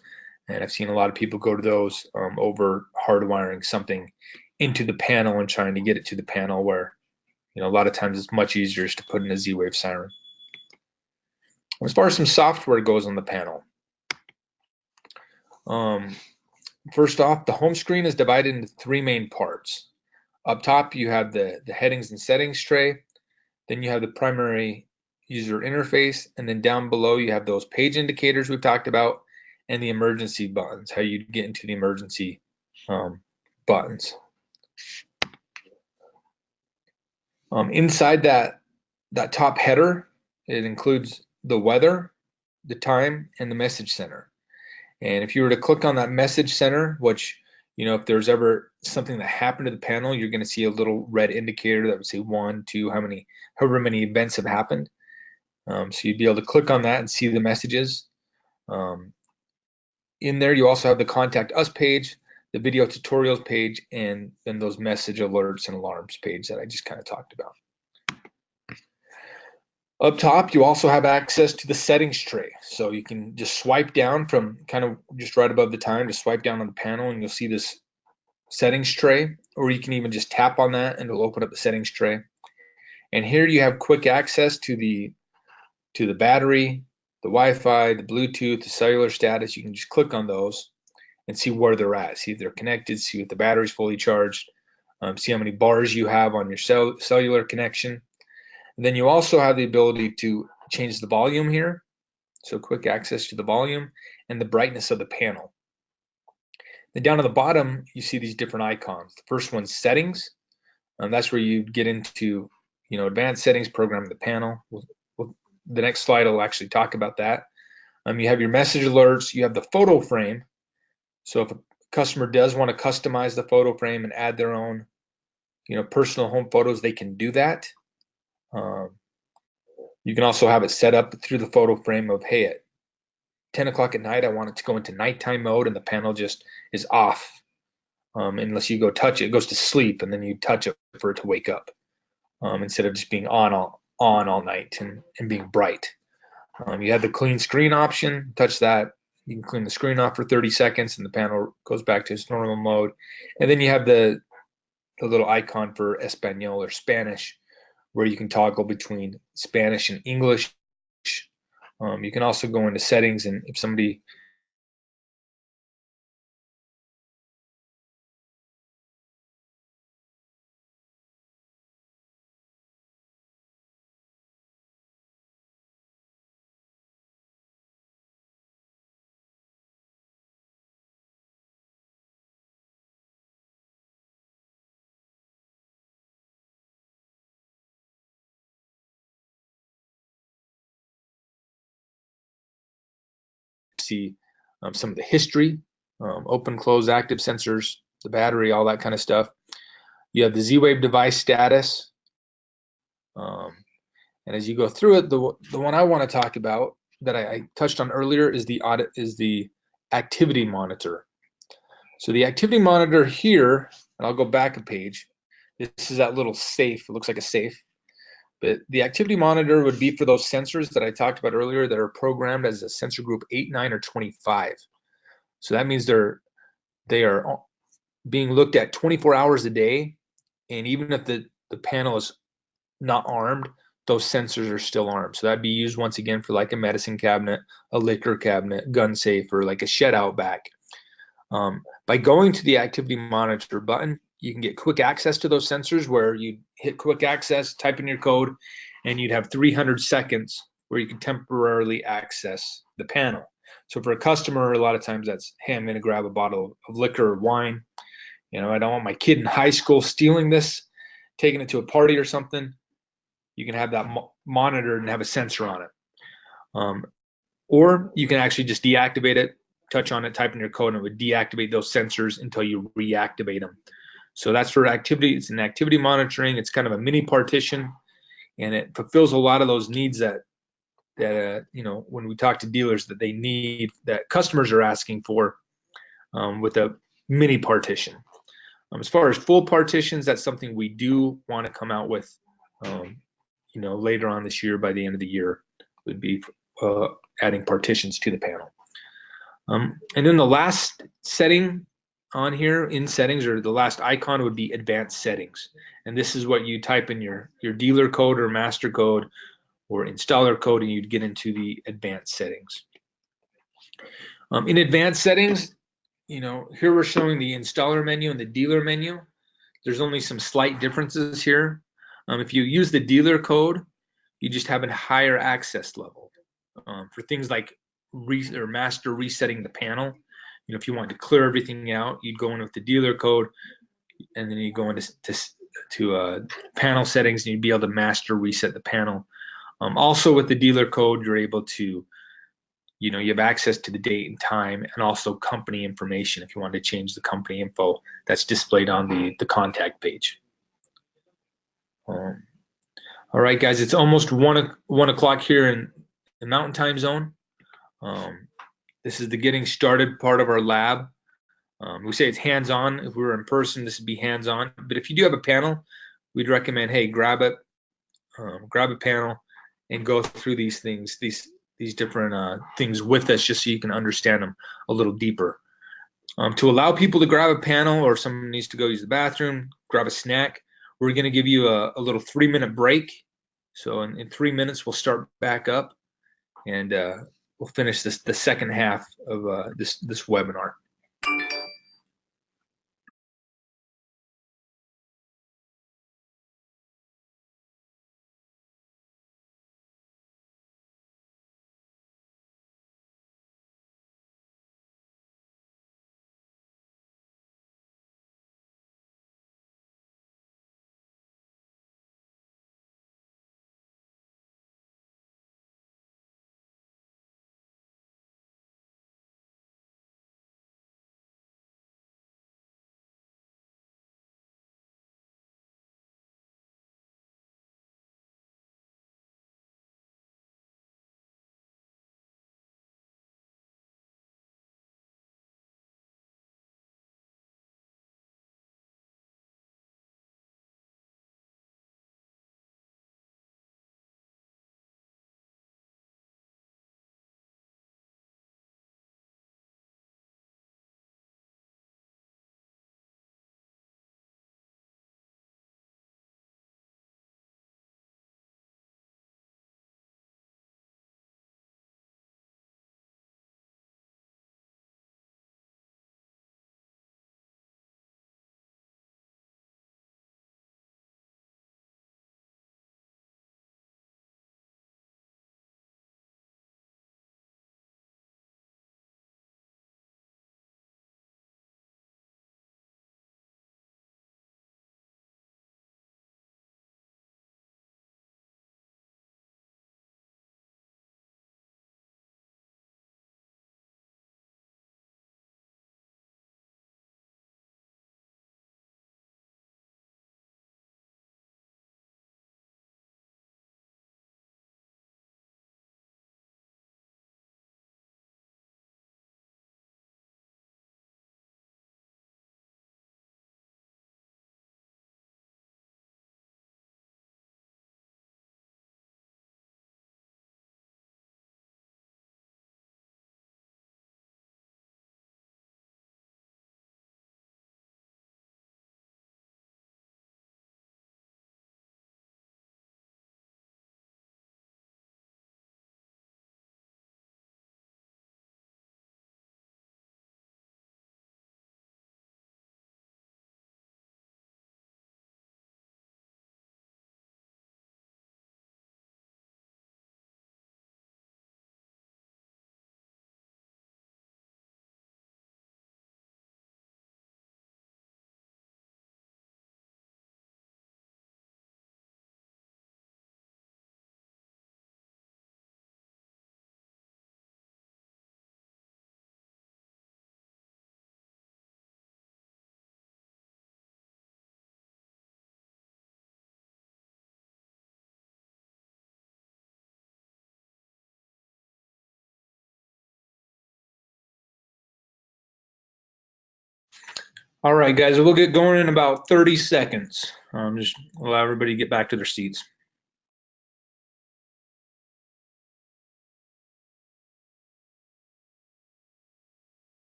and I've seen a lot of people go to those over hardwiring something into the panel and trying to get it to the panel, where a lot of times it's much easier just to put in a Z-Wave siren. As far as some software goes on the panel, first off, the home screen is divided into 3 main parts. Up top, you have the headings and settings tray. Then you have the primary user interface, and then down below you have those page indicators we've talked about and the emergency buttons, how you get into the emergency buttons. Inside that top header, it includes the weather, the time, and the message center. And if you were to click on that message center, which, if there's ever something that happened to the panel, you're going to see a little red indicator that would say 1, 2, however many events have happened. So you'd be able to click on that and see the messages. In there, you also have the Contact Us page, the video tutorials page, and then those message alerts and alarms page that I just kind of talked about. Up top, you also have access to the settings tray. So you can just swipe down from kind of just right above the time, just swipe down on the panel and you'll see this settings tray, or you can even just tap on that and it'll open up the settings tray. And here you have quick access to the battery, the Wi-Fi, the Bluetooth, the cellular status. You can just click on those and see where they're at, see if they're connected, see if the battery's fully charged, see how many bars you have on your cellular connection. And then you also have the ability to change the volume here. So quick access to the volume and the brightness of the panel. Then down at the bottom, you see these different icons. The first one's settings. That's where you get into, advanced settings, programming the panel. The next slide will actually talk about that. You have your message alerts. You have the photo frame. So if a customer does want to customize the photo frame and add their own, personal home photos, they can do that. You can also have it set up through the photo frame of, hey, at 10 o'clock at night, I want it to go into nighttime mode and the panel just is off. Unless you go touch it, it goes to sleep and then you touch it for it to wake up instead of just being on all night and being bright. You have the clean screen option, touch that. You can clean the screen off for 30 seconds and the panel goes back to its normal mode. And then you have the little icon for Espanol or Spanish, where you can toggle between Spanish and English. You can also go into settings, and if somebody see some of the history, open, close, active sensors, the battery, all that kind of stuff. You have the Z-Wave device status. And as you go through it, the one I want to talk about that I touched on earlier is the activity monitor. So the activity monitor here, and I'll go back a page. This is that little safe. It looks like a safe. But the activity monitor would be for those sensors that I talked about earlier that are programmed as a sensor group 8, 9, or 25. So that means they are being looked at 24 hours a day. And even if the panel is not armed, those sensors are still armed. So that'd be used once again for like a medicine cabinet, a liquor cabinet, gun safe, or like a shed out back. By going to the activity monitor button, you can get quick access to those sensors where you hit quick access, type in your code, and you'd have 300 seconds where you can temporarily access the panel. So for a customer, a lot of times that's, hey, I'm going to grab a bottle of liquor or wine. I don't want my kid in high school stealing this, taking it to a party or something. You can have that monitored and have a sensor on it. Or you can actually just deactivate it, touch on it, type in your code, and it would deactivate those sensors until you reactivate them. So that's for activity. It's an activity monitoring. It's kind of a mini partition, and it fulfills a lot of those needs that when we talk to dealers that they need, that customers are asking for with a mini partition. As far as full partitions, that's something we do want to come out with, later on this year. By the end of the year, would be adding partitions to the panel. And then the last setting on here in settings, or the last icon, would be advanced settings. And this is what you type in your dealer code or master code or installer code, and you'd get into the advanced settings. In advanced settings, here we're showing the installer menu and the dealer menu. There's only some slight differences here. If you use the dealer code, you just have a higher access level. For things like master resetting the panel, if you want to clear everything out, you'd go in with the dealer code, and then you go into panel settings, and you'd be able to master reset the panel. Also with the dealer code, you're able to, you have access to the date and time and also company information if you want to change the company info that's displayed on the contact page. All right, guys, it's almost 1 o'clock here in the Mountain Time Zone. This is the getting started part of our lab. We say it's hands-on. If we were in person, this would be hands-on. But if you do have a panel, we'd recommend, hey, grab a panel and go through these things, these different things with us, just so you can understand them a little deeper. To allow people to grab a panel, or someone needs to go use the bathroom, grab a snack, we're going to give you a little 3-minute break. So in 3 minutes, we'll start back up, and we'll finish the second half of this webinar. All right, guys, we'll get going in about 30 seconds. Just allow everybody to get back to their seats.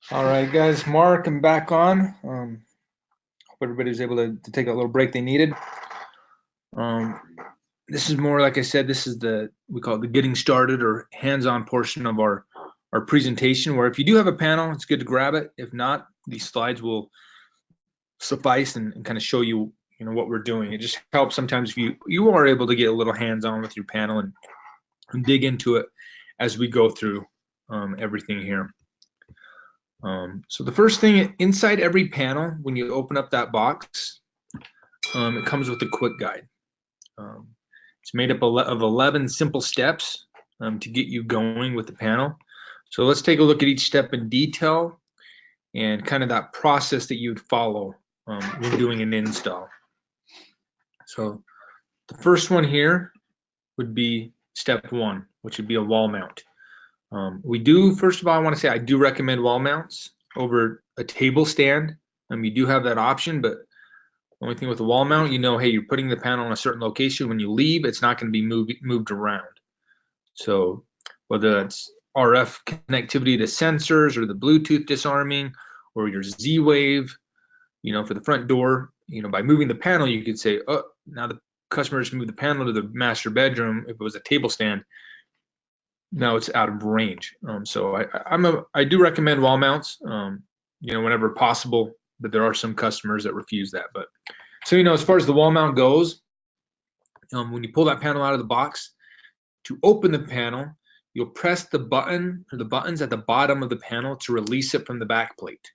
All right, guys, Mark, I'm back on. everybody was able to take a little break they needed. This is more, like I said, this is we call it the getting started or hands-on portion of our presentation, where if you do have a panel, it's good to grab it. If not, these slides will suffice and kind of show you, what we're doing. It just helps sometimes if you are able to get a little hands-on with your panel and dig into it as we go through everything here. So the first thing, inside every panel, when you open up that box, it comes with a quick guide. It's made up of 11 simple steps to get you going with the panel. So let's take a look at each step in detail and kind of that process that you would follow when doing an install. So the first one here would be step 1, which would be a wall mount. First of all, I want to say I do recommend wall mounts over a table stand. You do have that option, but the only thing with the wall mount, hey, you're putting the panel in a certain location. When you leave, it's not going to be moved around. So whether that's RF connectivity to sensors or the Bluetooth disarming or your Z-Wave, for the front door, by moving the panel, you could say, oh, now the customer just moved the panel to the master bedroom. If it was a table stand, now it's out of range. So I do recommend wall mounts, whenever possible, but there are some customers that refuse that. But so, as far as the wall mount goes, when you pull that panel out of the box, to open the panel, you'll press the button or the buttons at the bottom of the panel to release it from the back plate.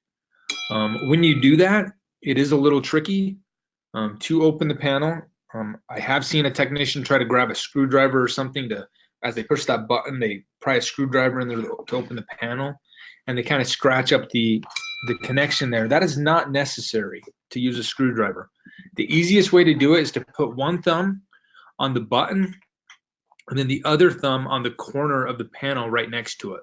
When you do that, it is a little tricky to open the panel. I have seen a technician try to grab a screwdriver or something as they push that button, they pry a screwdriver in there to open the panel, and they kind of scratch up the connection there. That is not necessary to use a screwdriver. The easiest way to do it is to put one thumb on the button and then the other thumb on the corner of the panel right next to it.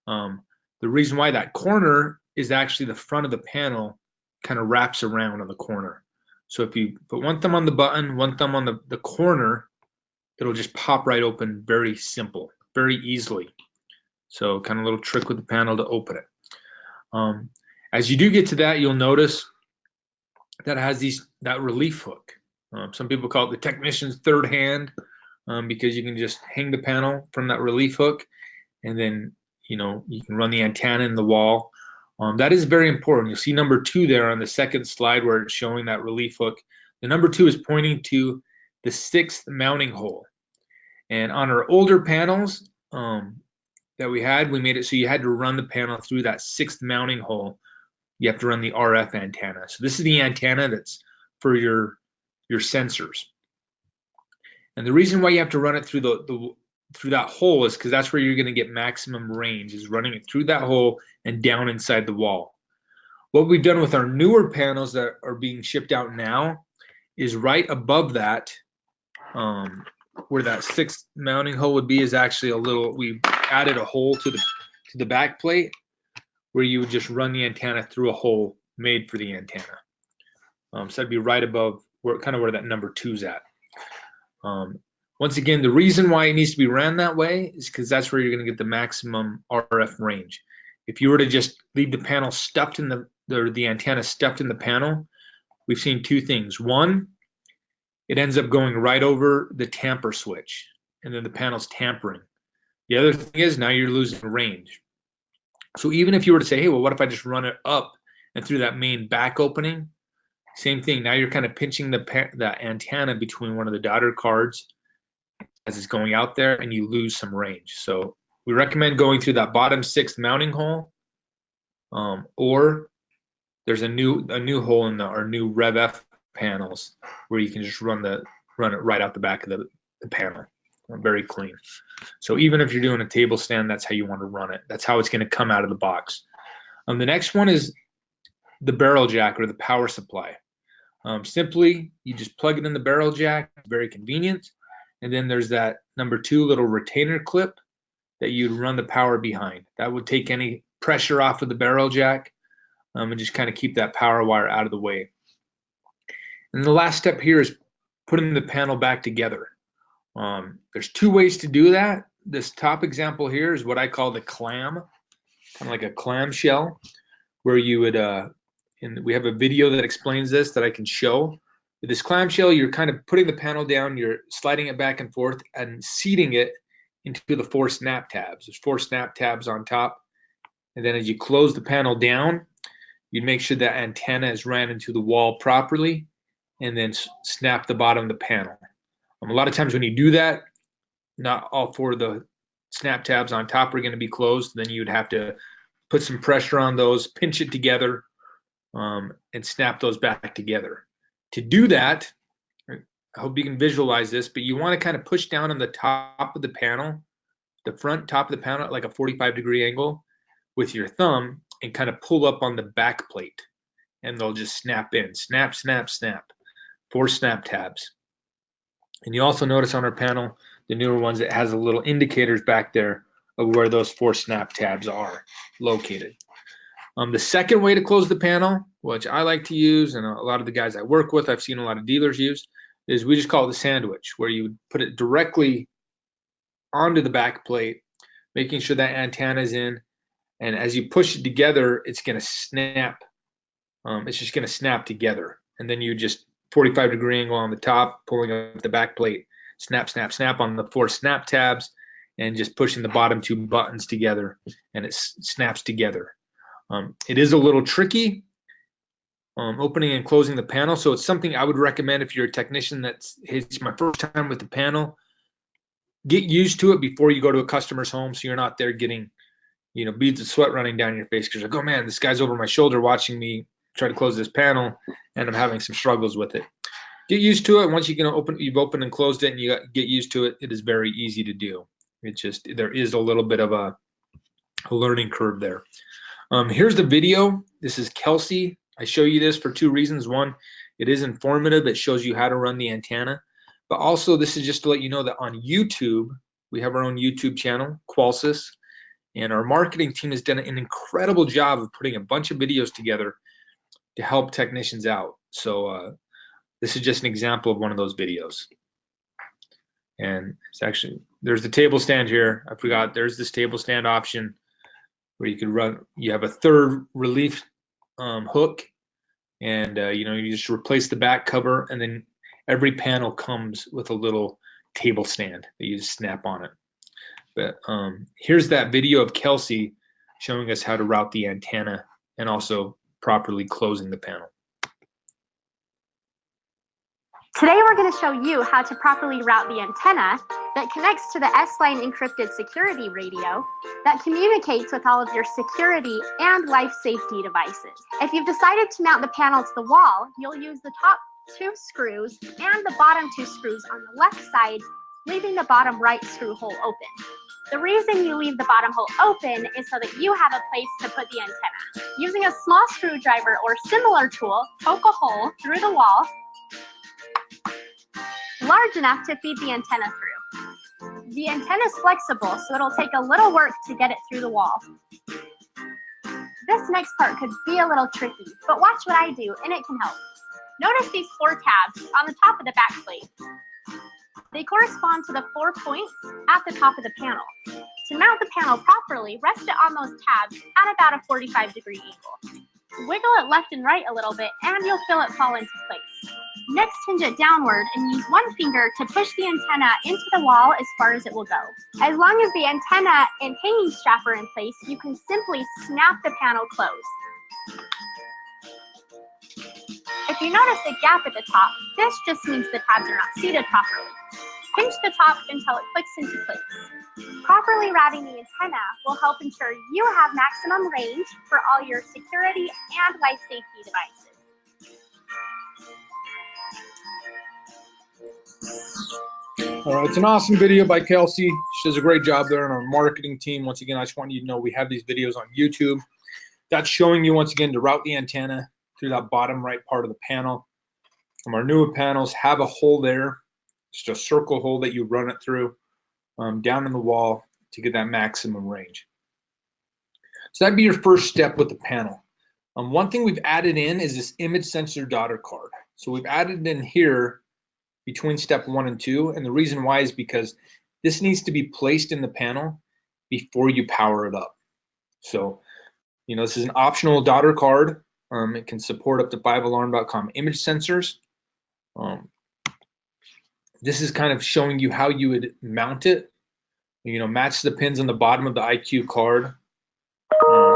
The reason why that corner is actually the front of the panel kind of wraps around on the corner. So if you put one thumb on the button, one thumb on the corner, it'll just pop right open. Very simple, very easily. So kind of a little trick with the panel to open it. As you do get to that, you'll notice that it has that relief hook. Some people call it the technician's third hand because you can just hang the panel from that relief hook, and then you can run the antenna in the wall. That is very important. You'll see number 2 there on the second slide where it's showing that relief hook. The number 2 is pointing to the 6th mounting hole. And on our older panels that we made it so you had to run the panel through that 6th mounting hole. You have to run the RF antenna. So this is the antenna that's for your sensors. And the reason why you have to run it through through that hole is because that's where you're going to get maximum range, is running it through that hole and down inside the wall. What we've done with our newer panels that are being shipped out now is right above that, where that 6th mounting hole would be, is actually we added a hole to the back plate where you would just run the antenna through a hole made for the antenna. So that'd be right above where that number 2 is at. Once again, the reason why it needs to be ran that way is because that's where you're going to get the maximum RF range. If you were to just leave the panel stuffed in the antenna stuffed in the panel, we've seen 2 things. One, it ends up going right over the tamper switch, and then the panel's tampering. The other thing is now you're losing range. So even if you were to say, hey, well, what if I just run it up and through that main back opening? Same thing. Now you're kind of pinching the antenna between one of the daughter cards as it's going out there, and you lose some range. So we recommend going through that bottom 6th mounting hole, or there's a new hole in our new Rev F panels where you can just run it right out the back of the panel. Very clean. So even if you're doing a table stand, that's how you want to run it. That's how it's going to come out of the box. The next one is the barrel jack or the power supply. Simply, you just plug it in the barrel jack. Very convenient. And then there's that number 2 little retainer clip that you'd run the power behind. That would take any pressure off of the barrel jack and just kind of keep that power wire out of the way. And the last step here is putting the panel back together. There's 2 ways to do that. This top example here is what I call the clam, kind of like a clam shell, where you would and we have a video that explains this that I can show. With this clamshell, you're kind of putting the panel down, you're sliding it back and forth and seating it into the 4 snap tabs. There's 4 snap tabs on top. And then as you close the panel down, you'd make sure that antenna is ran into the wall properly, and then snap the bottom of the panel. A lot of times when you do that, not all 4 of the snap tabs on top are going to be closed. Then you'd have to put some pressure on those, pinch it together, and snap those back together. To do that, I hope you can visualize this, but you want to kind of push down on the top of the panel, the front top of the panel at like a 45-degree angle with your thumb, and kind of pull up on the back plate, and they'll just snap in. Snap, snap, snap. 4 snap tabs. And you also notice on our panel, the newer ones, it has a little indicators back there of where those 4 snap tabs are located. The second way to close the panel, which I like to use, and a lot of the guys I work with, I've seen a lot of dealers use, is we just call it the sandwich, where you put it directly onto the back plate, making sure that antenna is in, and as you push it together, it's going to snap. It's just going to snap together, and then you just 45-degree angle on the top, pulling up the back plate, snap, snap, snap on the 4 snap tabs, and just pushing the bottom 2 buttons together, and it snaps together. It is a little tricky, opening and closing the panel, so it's something I would recommend if you're a technician that's it's my first time with the panel. Get used to it before you go to a customer's home, so you're not there getting, you know, beads of sweat running down your face because you're like, oh man, this guy's over my shoulder watching me try to close this panel, and I'm having some struggles with it. Get used to it. Once you've opened and closed it, and you get used to it, it is very easy to do. It's just there is a little bit of a learning curve there. Here's the video. This is Qolsys. I show you this for 2 reasons. One, it is informative. It shows you how to run the antenna. But also, this is just to let you know that on YouTube, we have our own YouTube channel, Qolsys, and our marketing team has done an incredible job of putting a bunch of videos together to help technicians out. So this is just an example of one of those videos. And it's actually, there's the table stand here. I forgot, there's this table stand option where you could run, you have a 3rd relief hook, and you know, you just replace the back cover, and then every panel comes with a little table stand that you just snap on it. But here's that video of Qolsys showing us how to route the antenna and also properly closing the panel. Today we're going to show you how to properly route the antenna that connects to the S-Line encrypted security radio that communicates with all of your security and life safety devices. If you've decided to mount the panel to the wall, you'll use the top 2 screws and the bottom 2 screws on the left side, leaving the bottom right screw hole open. The reason you leave the bottom hole open is so that you have a place to put the antenna. Using a small screwdriver or similar tool, poke a hole through the wall large enough to feed the antenna through. The antenna is flexible, so it'll take a little work to get it through the wall. This next part could be a little tricky, but watch what I do and it can help. Notice these 4 tabs on the top of the back plate. They correspond to the 4 points at the top of the panel. To mount the panel properly, rest it on those tabs at about a 45-degree angle. Wiggle it left and right a little bit and you'll feel it fall into place. Next, hinge it downward and use one finger to push the antenna into the wall as far as it will go. As long as the antenna and hanging strap are in place, you can simply snap the panel closed. If you notice a gap at the top, this just means the tabs are not seated properly. Pinch the top until it clicks into place. Properly routing the antenna will help ensure you have maximum range for all your security and life safety devices. All right, it's an awesome video by Qolsys. She does a great job there on our marketing team. Once again, I just want you to know we have these videos on YouTube. That's showing you, once again, to route the antenna through that bottom right part of the panel. Our newer panels have a hole there, just a circle hole that you run it through down in the wall to get that maximum range. So that'd be your first step with the panel. One thing we've added in is this image sensor daughter card. So we've added in here between step 1 and 2, and the reason why is because this needs to be placed in the panel before you power it up. So, you know, this is an optional daughter card. It can support up to 5 alarm.com image sensors. This is kind of showing you how you would mount it. You know, match the pins on the bottom of the IQ card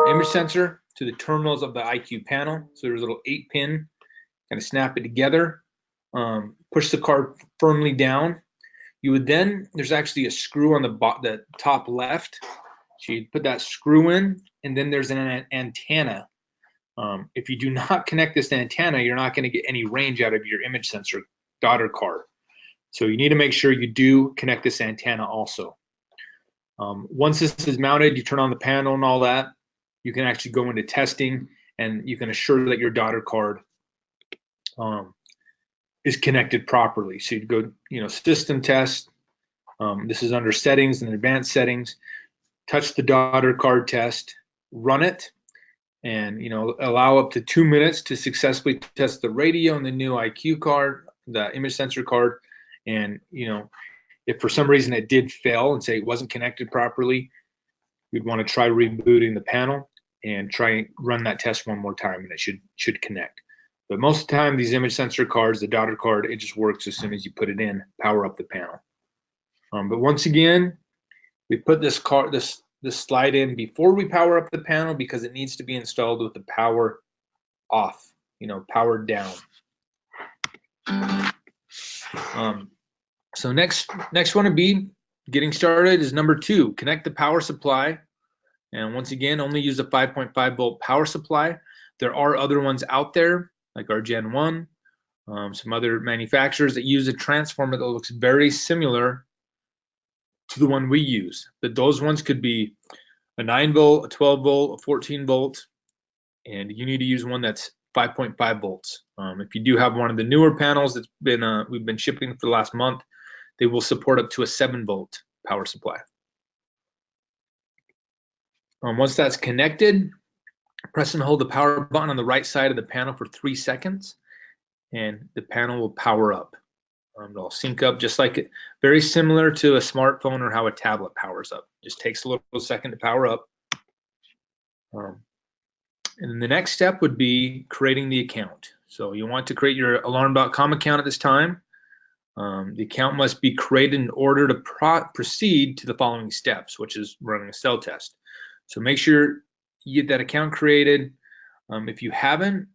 image sensor to the terminals of the IQ panel. So there's a little 8-pin, kind of snap it together, push the card firmly down. You would then, there's actually a screw on the top left. So you'd put that screw in, and then there's an antenna. If you do not connect this antenna, you're not going to get any range out of your image sensor daughter card. So you need to make sure you do connect this antenna also. Once this is mounted, you turn on the panel and all that, you can actually go into testing, and you can assure that your daughter card is connected properly. So you'd go, you know, system test. This is under settings and advanced settings. Touch the daughter card test, run it, and, you know, allow up to 2 minutes to successfully test the radio and the new IQ card, the image sensor card. And, you know, if for some reason it did fail and say it wasn't connected properly, you'd want to try rebooting the panel and try and run that test one more time, and it should connect. But most of the time, these image sensor cards, the daughter card, it just works as soon as you put it in, power up the panel. But once again, we put this slide in before we power up the panel because it needs to be installed with the power off, you know, powered down. So next one to be getting started is number 2, connect the power supply. And once again, only use a 5.5 volt power supply. There are other ones out there, like our Gen 1, some other manufacturers that use a transformer that looks very similar to the one we use. But those ones could be a 9 volt, a 12 volt, a 14 volt, and you need to use one that's 5.5 volts. If you do have one of the newer panels that's been we've been shipping for the last month, they will support up to a 7 volt power supply. Once that's connected, press and hold the power button on the right side of the panel for 3 seconds, and the panel will power up. It'll sync up just like it, very similar to a smartphone or how a tablet powers up. Just takes a little second to power up. And then the next step would be creating the account. So you want to create your alarm.com account at this time. The account must be created in order to proceed to the following steps, which is running a cell test. So make sure you get that account created. If you haven't,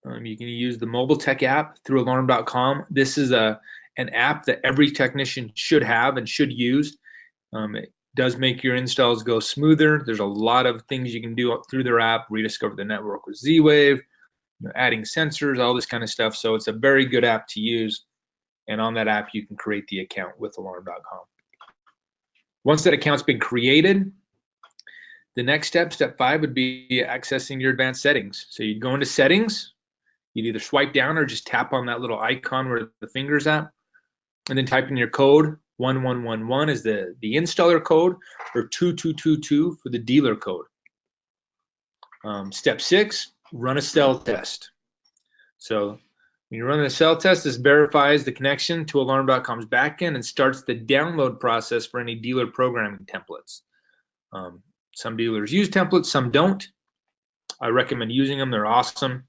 you can use the mobile tech app through alarm.com. This is an app that every technician should have and should use. It does make your installs go smoother. There's a lot of things you can do through their app, rediscover the network with Z-Wave, you know, adding sensors, all this kind of stuff. So it's a very good app to use. And on that app, you can create the account with alarm.com. Once that account's been created, the next step, step 5, would be accessing your advanced settings. So you'd go into settings, you'd either swipe down or just tap on that little icon where the finger's at, and then type in your code. 1111 is the installer code, or 2222 for the dealer code. Step 6, run a cell test. So when you're running a cell test, this verifies the connection to alarm.com's backend and starts the download process for any dealer programming templates. Some dealers use templates, some don't. I recommend using them. They're awesome.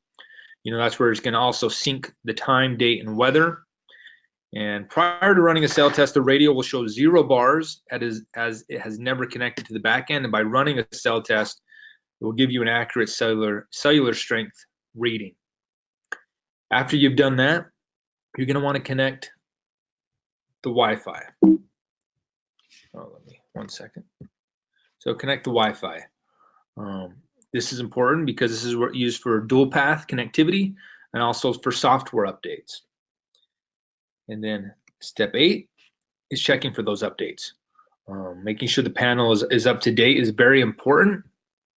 You know, that's where it's going to also sync the time, date, and weather. And prior to running a cell test, the radio will show 0 bars as it has never connected to the back end. And by running a cell test, it will give you an accurate cellular strength reading. After you've done that, you're going to want to connect the Wi-Fi. One second. So connect the Wi-Fi. This is important because this is used for dual path connectivity and also for software updates. And then step 8 is checking for those updates. Making sure the panel is up to date is very important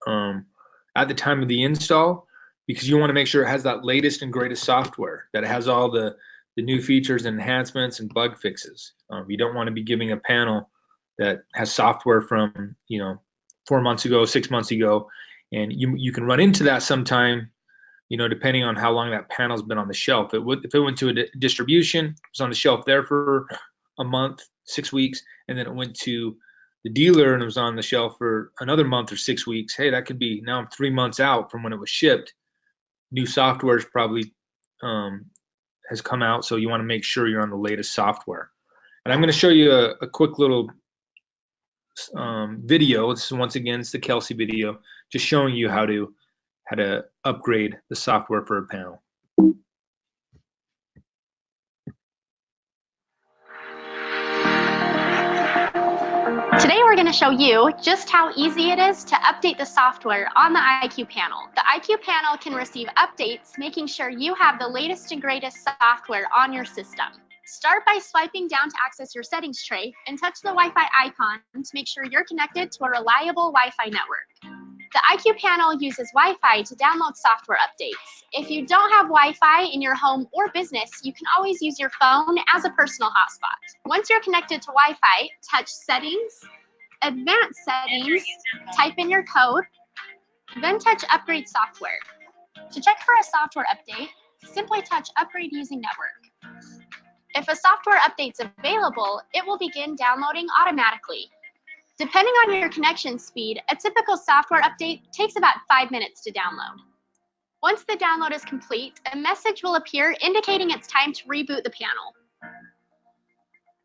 at the time of the install, because you want to make sure it has that latest and greatest software, that it has all the new features and enhancements and bug fixes. You don't want to be giving a panel that has software from 4 months ago, 6 months ago, and you can run into that sometime, depending on how long that panel's been on the shelf. If it went to a distribution, it was on the shelf there for a month, 6 weeks, and then it went to the dealer and it was on the shelf for another month or 6 weeks. Hey, that could be, now I'm 3 months out from when it was shipped. new software is probably has come out, so you want to make sure you're on the latest software. And I'm going to show you a quick little video. This is, once again, it's the Qolsys video, just showing you how to upgrade the software for a panel. Today we're going to show you just how easy it is to update the software on the IQ panel. The IQ panel can receive updates, making sure you have the latest and greatest software on your system. Start by swiping down to access your settings tray and touch the Wi-Fi icon to make sure you're connected to a reliable Wi-Fi network. The IQ panel uses Wi-Fi to download software updates. If you don't have Wi-Fi in your home or business, you can always use your phone as a personal hotspot. Once you're connected to Wi-Fi, touch Settings, Advanced Settings, type in your code, then touch Upgrade Software. To check for a software update, simply touch Upgrade Using Network. If a software update's available, it will begin downloading automatically. Depending on your connection speed, a typical software update takes about 5 minutes to download. Once the download is complete, a message will appear indicating it's time to reboot the panel.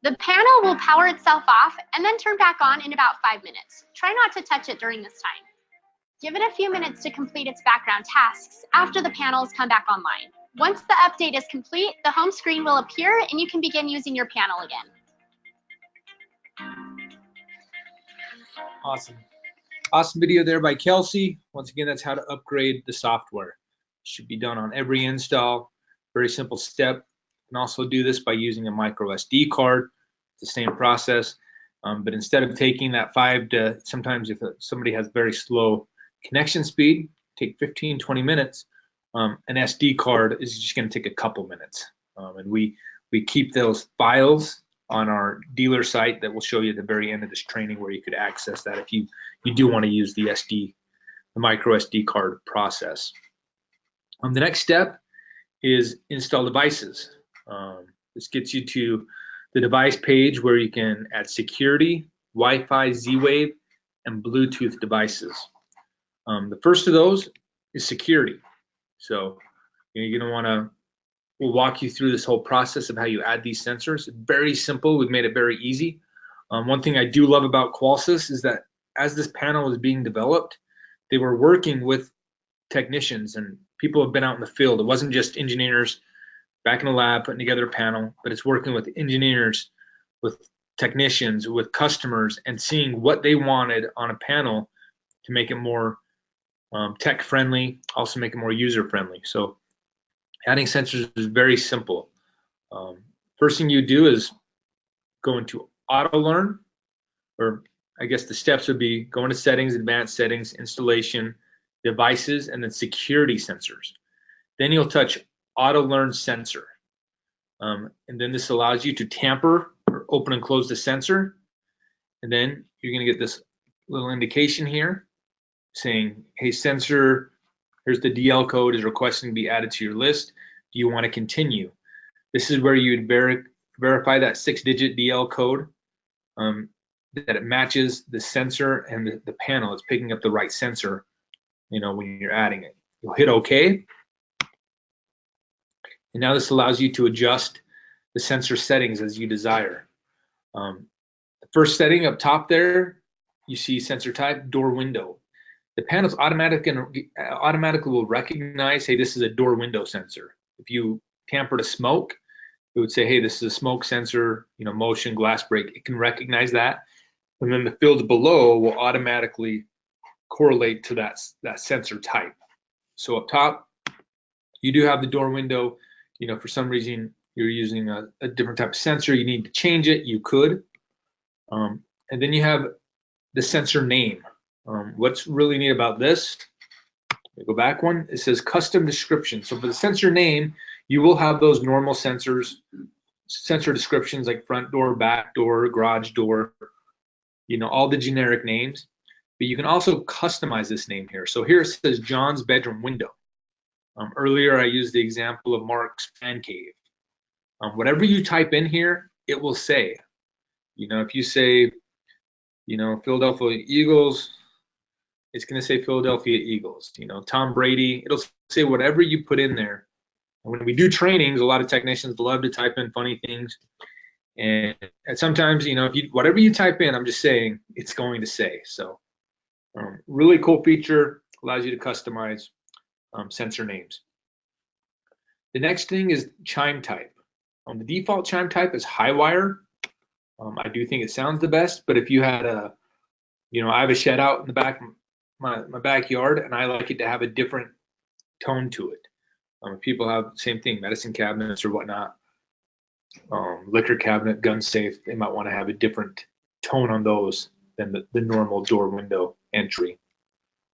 The panel will power itself off and then turn back on in about 5 minutes. Try not to touch it during this time. Give it a few minutes to complete its background tasks after the panels come back online. Once the update is complete, the home screen will appear and you can begin using your panel again. Awesome video there by Qolsys. Once again, that's how to upgrade the software. Should be done on every install. Very simple step. You can also do this by using a micro SD card. It's the same process, but instead of taking that 5 to, sometimes if somebody has very slow connection speed, take 15-20 minutes. An SD card is just going to take a couple minutes, and we keep those files on our dealer site that we'll show you at the very end of this training, where you could access that if you do want to use the micro SD card process. The next step is install devices. This gets you to the device page where you can add security, Wi-Fi, Z-Wave, and Bluetooth devices. The first of those is security. So you're going to want to, we'll walk you through this whole process of how you add these sensors. Very simple. We've made it very easy. One thing I do love about Qolsys is that as this panel was being developed, they were working with technicians, and people have been out in the field. It wasn't just engineers back in the lab putting together a panel, but it's working with engineers, with technicians, with customers, and seeing what they wanted on a panel to make it more tech friendly, also make it more user friendly. So adding sensors is very simple. First thing you do is go into auto learn, or I guess the steps would be go into settings, advanced settings, installation, devices, and then security sensors. Then you'll touch auto learn sensor. And then this allows you to tamper or open and close the sensor. And then you're going to get this little indication here saying, hey, sensor, here's the DL code is requesting to be added to your list. Do you want to continue? This is where you would verify that 6-digit DL code, that it matches the sensor and the panel. It's picking up the right sensor, when you're adding it. You'll hit OK. And now this allows you to adjust the sensor settings as you desire. The first setting up top there, you see sensor type, door window. The panel's automatically will recognize, hey, this is a door window sensor. If you tamper to smoke, it would say, hey, this is a smoke sensor, motion, glass break. It can recognize that. And then the fields below will automatically correlate to that sensor type. So up top, you do have the door window. For some reason you're using a different type of sensor, you need to change it, you could. And then you have the sensor name. What's really neat about this, go back one, it says custom description. So for the sensor name, you will have those normal sensor descriptions like front door, back door, garage door, all the generic names. But you can also customize this name here. So here it says John's bedroom window. Earlier I used the example of Mark's fan cave. Whatever you type in here, it will say. If you say, Philadelphia Eagles, it's going to say Philadelphia Eagles. You know, Tom Brady. It'll say whatever you put in there. And when we do trainings, a lot of technicians love to type in funny things. And sometimes, you know, whatever you type in, I'm just saying it's going to say. So really cool feature, allows you to customize sensor names. The next thing is chime type. The default chime type is high wire. I do think it sounds the best, but if you had I have a shed out in the back of my backyard, and I like it to have a different tone to it. People have the same thing, medicine cabinets or whatnot, liquor cabinet, gun safe, they might want to have a different tone on those than the normal door window entry.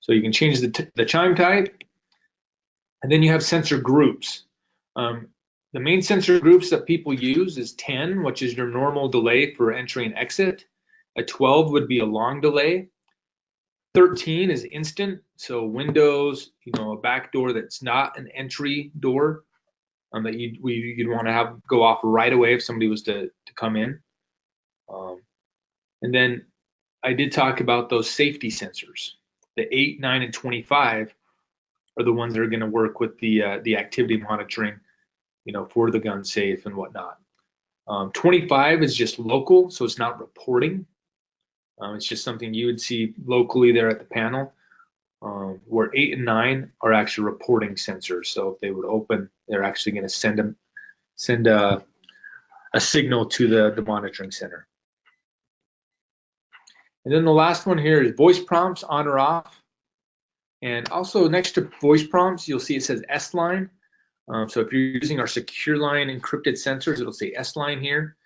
So you can change the chime type, and then you have sensor groups. The main sensor groups that people use is 10, which is your normal delay for entry and exit. A 12 would be a long delay. 13 is instant, so windows, a back door that's not an entry door that you'd want to have go off right away if somebody was to come in. And then I did talk about those safety sensors. The 8, 9, and 25 are the ones that are going to work with the activity monitoring, for the gun safe and whatnot. 25 is just local, so it's not reporting. It's just something you would see locally there at the panel. Where 8 and 9 are actually reporting sensors. So if they would open, they're actually going to send a signal to the monitoring center. And then the last one here is voice prompts, on or off. And also next to voice prompts, you'll see it says S-line. So if you're using our secure line encrypted sensors, it'll say S-line here.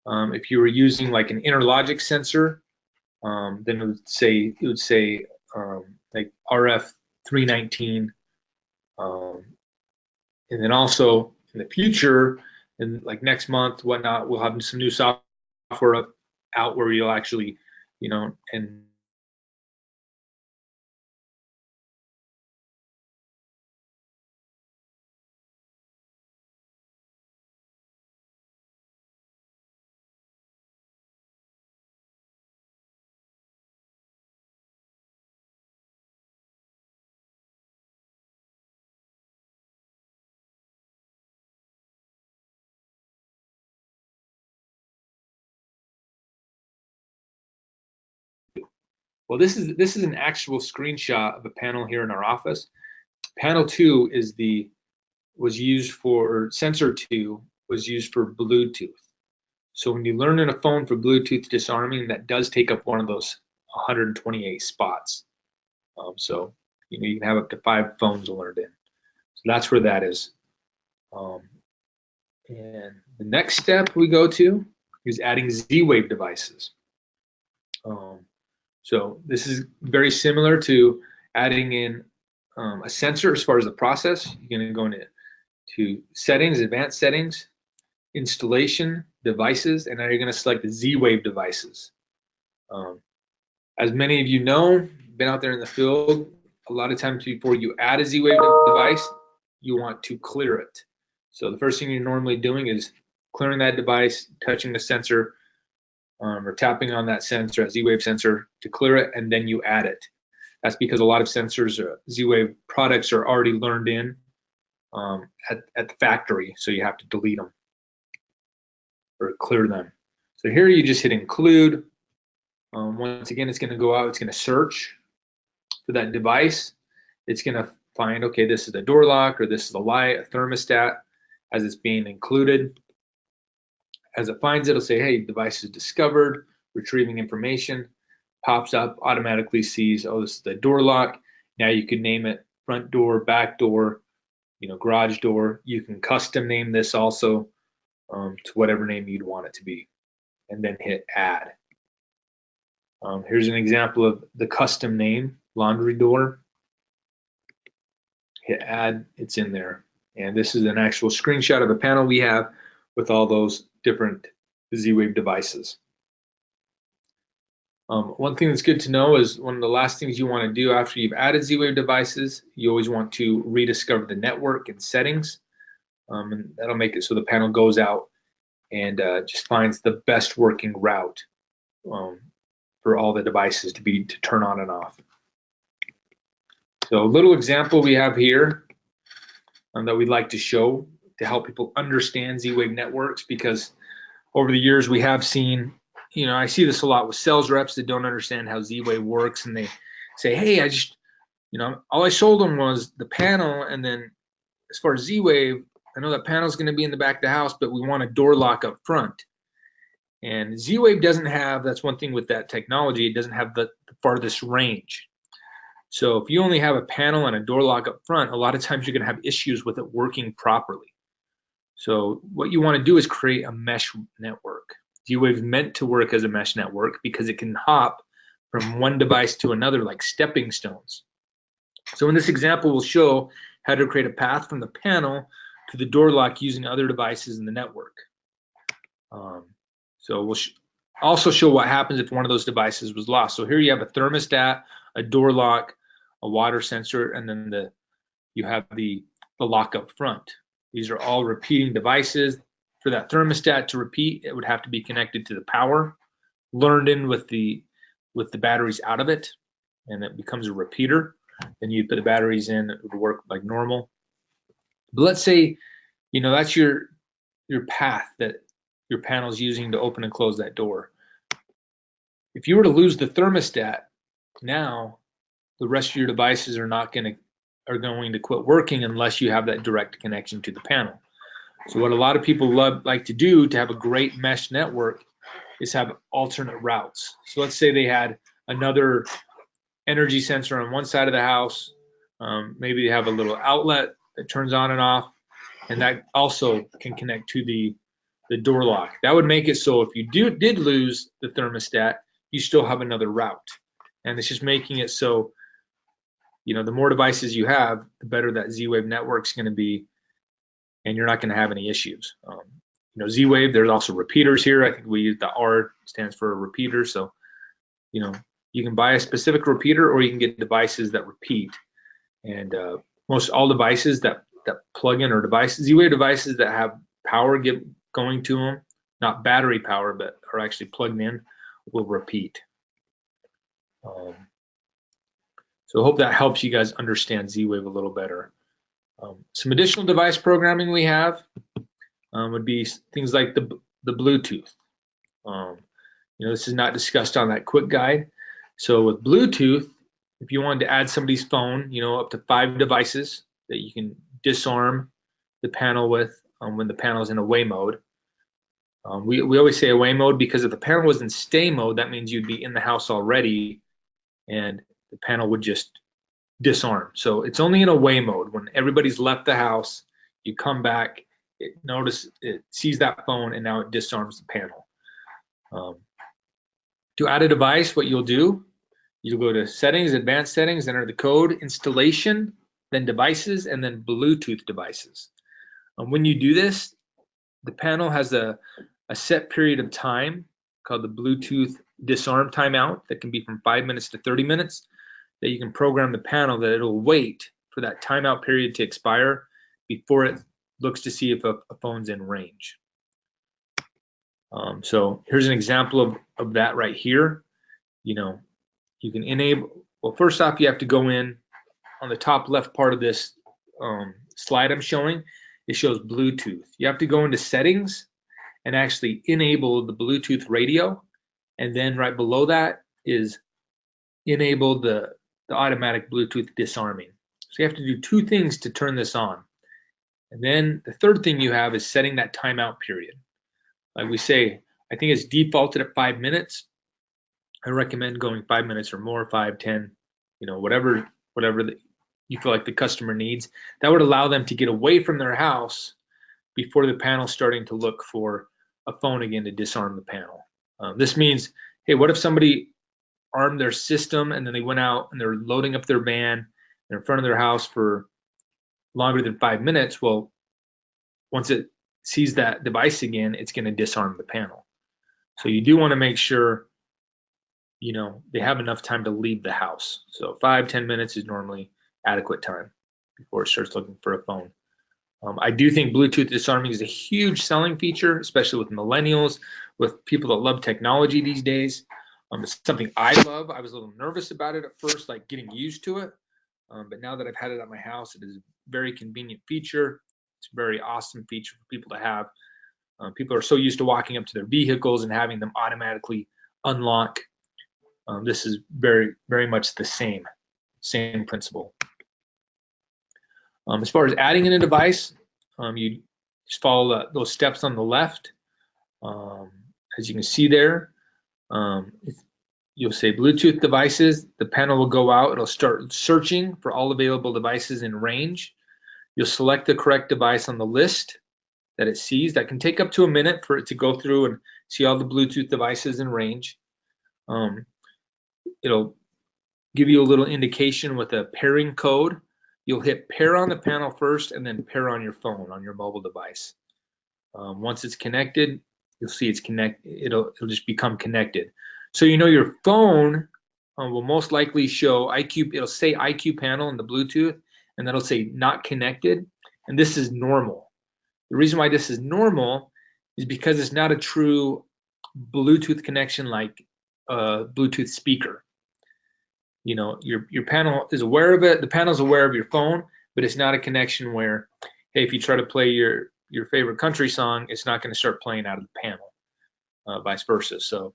If you were using like an interlogic sensor, then it would say like RF 319. And then also in the future, and like next month, whatnot, we'll have some new software out where you'll actually, and well, this is an actual screenshot of a panel here in our office. Panel 2 was used for sensor 2 was used for Bluetooth. So when you learn in a phone for Bluetooth disarming, that does take up one of those 128 spots. So you can have up to 5 phones learned in. So that's where that is. And the next step we go to is adding Z-Wave devices. So this is very similar to adding in a sensor as far as the process. You're going to go into settings, advanced settings, installation, devices, and now you're going to select the Z-Wave devices. As many of you know, been out there in the field, a lot of times before you add a Z-Wave device, you want to clear it. So the first thing you're normally doing is clearing that device, touching the sensor, or tapping on that sensor, that Z-Wave sensor, to clear it, and then you add it. That's because a lot of sensors, Z-Wave products, are already learned in at the factory, so you have to delete them or clear them. So here you just hit include. Once again, it's going to go out, it's going to search for that device. It's going to find, okay, this is a door lock, or this is a light, a thermostat, as it's being included. As it finds it, it'll say, hey, device is discovered, retrieving information, pops up, automatically sees, oh, this is the door lock. Now you can name it front door, back door, garage door. You can custom name this also to whatever name you'd want it to be, and then hit add. Here's an example of the custom name, laundry door. Hit add, it's in there. And this is an actual screenshot of a panel we have with all those different Z-Wave devices. One thing that's good to know is one of the last things you want to do after you've added Z-Wave devices, you always want to rediscover the network and settings. And that'll make it so the panel goes out and just finds the best working route for all the devices to turn on and off. So a little example we have here that we'd like to show to help people understand Z-Wave networks, because over the years we have seen, you know, I see this a lot with sales reps that don't understand how Z-Wave works, and they say, hey, I just, you know, all I sold them was the panel, and then as far as Z-Wave, I know that panel's going to be in the back of the house, but we want a door lock up front. And Z-Wave doesn't have, that's one thing with that technology, it doesn't have the farthest range. So if you only have a panel and a door lock up front, a lot of times you're going to have issues with it working properly. So what you want to do is create a mesh network. Z-Wave is meant to work as a mesh network because it can hop from one device to another like stepping stones. So in this example, we'll show how to create a path from the panel to the door lock using other devices in the network. So we'll also show what happens if one of those devices was lost. So here you have a thermostat, a door lock, a water sensor, and then you have the lock up front. These are all repeating devices. For that thermostat to repeat, it would have to be connected to the power, learned in with the batteries out of it, and it becomes a repeater. Then you put the batteries in, it would work like normal. But let's say, you know, that's your path that your panel is using to open and close that door. If you were to lose the thermostat, now the rest of your devices are going to quit working unless you have that direct connection to the panel. So what a lot of people like to do to have a great mesh network is have alternate routes. So let's say they had another energy sensor on one side of the house. Maybe they have a little outlet that turns on and off, and that also can connect to the door lock. That would make it so if you did lose the thermostat, you still have another route. And it's just making it so, you know, the more devices you have, the better that Z-Wave network's going to be, and you're not going to have any issues. You know, Z-Wave, there's also repeaters here. I think we use the R stands for a repeater. So, you know, you can buy a specific repeater, or you can get devices that repeat. And most all devices that plug in, or devices, Z-Wave devices that have power going to them, not battery power, but are actually plugged in, will repeat. So I hope that helps you guys understand Z-Wave a little better. Some additional device programming we have would be things like the Bluetooth. You know, this is not discussed on that quick guide. So with Bluetooth, if you wanted to add somebody's phone, you know, up to 5 devices that you can disarm the panel with when the panel is in away mode. We always say away mode because if the panel was in stay mode, that means you'd be in the house already and the panel would just disarm. So it's only in away mode. When everybody's left the house, you come back, it sees that phone, and now it disarms the panel. To add a device, what you'll do, you'll go to settings, advanced settings, enter the code, installation, then devices, and then Bluetooth devices. When you do this, the panel has a set period of time called the Bluetooth disarm timeout that can be from 5 minutes to 30 minutes, that you can program the panel that it'll wait for that timeout period to expire before it looks to see if a phone's in range. So here's an example of that right here. You know, you can enable, well, first off, you have to go in on the top left part of this slide I'm showing. It shows Bluetooth. You have to go into settings and actually enable the Bluetooth radio, and then right below that is enable the automatic Bluetooth disarming. So you have to do 2 things to turn this on. And then the third thing you have is setting that timeout period. Like we say, I think it's defaulted at 5 minutes. I recommend going 5 minutes or more, 5, 10, you know, whatever you feel like the customer needs. That would allow them to get away from their house before the panel's starting to look for a phone again to disarm the panel. This means, hey, what if somebody armed their system and then they went out and they're loading up their van, they're in front of their house for longer than 5 minutes? Well, once it sees that device again, it's going to disarm the panel. So you do want to make sure, you know, they have enough time to leave the house. So 5-10 minutes is normally adequate time before it starts looking for a phone. I do think Bluetooth disarming is a huge selling feature, especially with millennials, with people that love technology these days. It's something I love. I was a little nervous about it at first, like getting used to it. but now that I've had it at my house, it is a very convenient feature. It's a very awesome feature for people to have. People are so used to walking up to their vehicles and having them automatically unlock. This is very, very much the same principle. As far as adding in a device, you just follow those steps on the left. As you can see there, you'll say Bluetooth devices. The panel will go out. It'll start searching for all available devices in range. You'll select the correct device on the list that it sees. That can take up to a minute for it to go through and see all the Bluetooth devices in range. It'll give you a little indication with a pairing code. You'll hit pair on the panel first and then pair on your phone, on your mobile device. Once it's connected, you'll see it's it'll just become connected. So you know your phone will most likely show IQ, it'll say IQ panel in the Bluetooth, and that'll say not connected, and this is normal. The reason why this is normal is because it's not a true Bluetooth connection like a Bluetooth speaker. You know, your panel is aware of it, the panel's aware of your phone, but it's not a connection where, hey, if you try to play your favorite country song, it's not going to start playing out of the panel, vice versa. So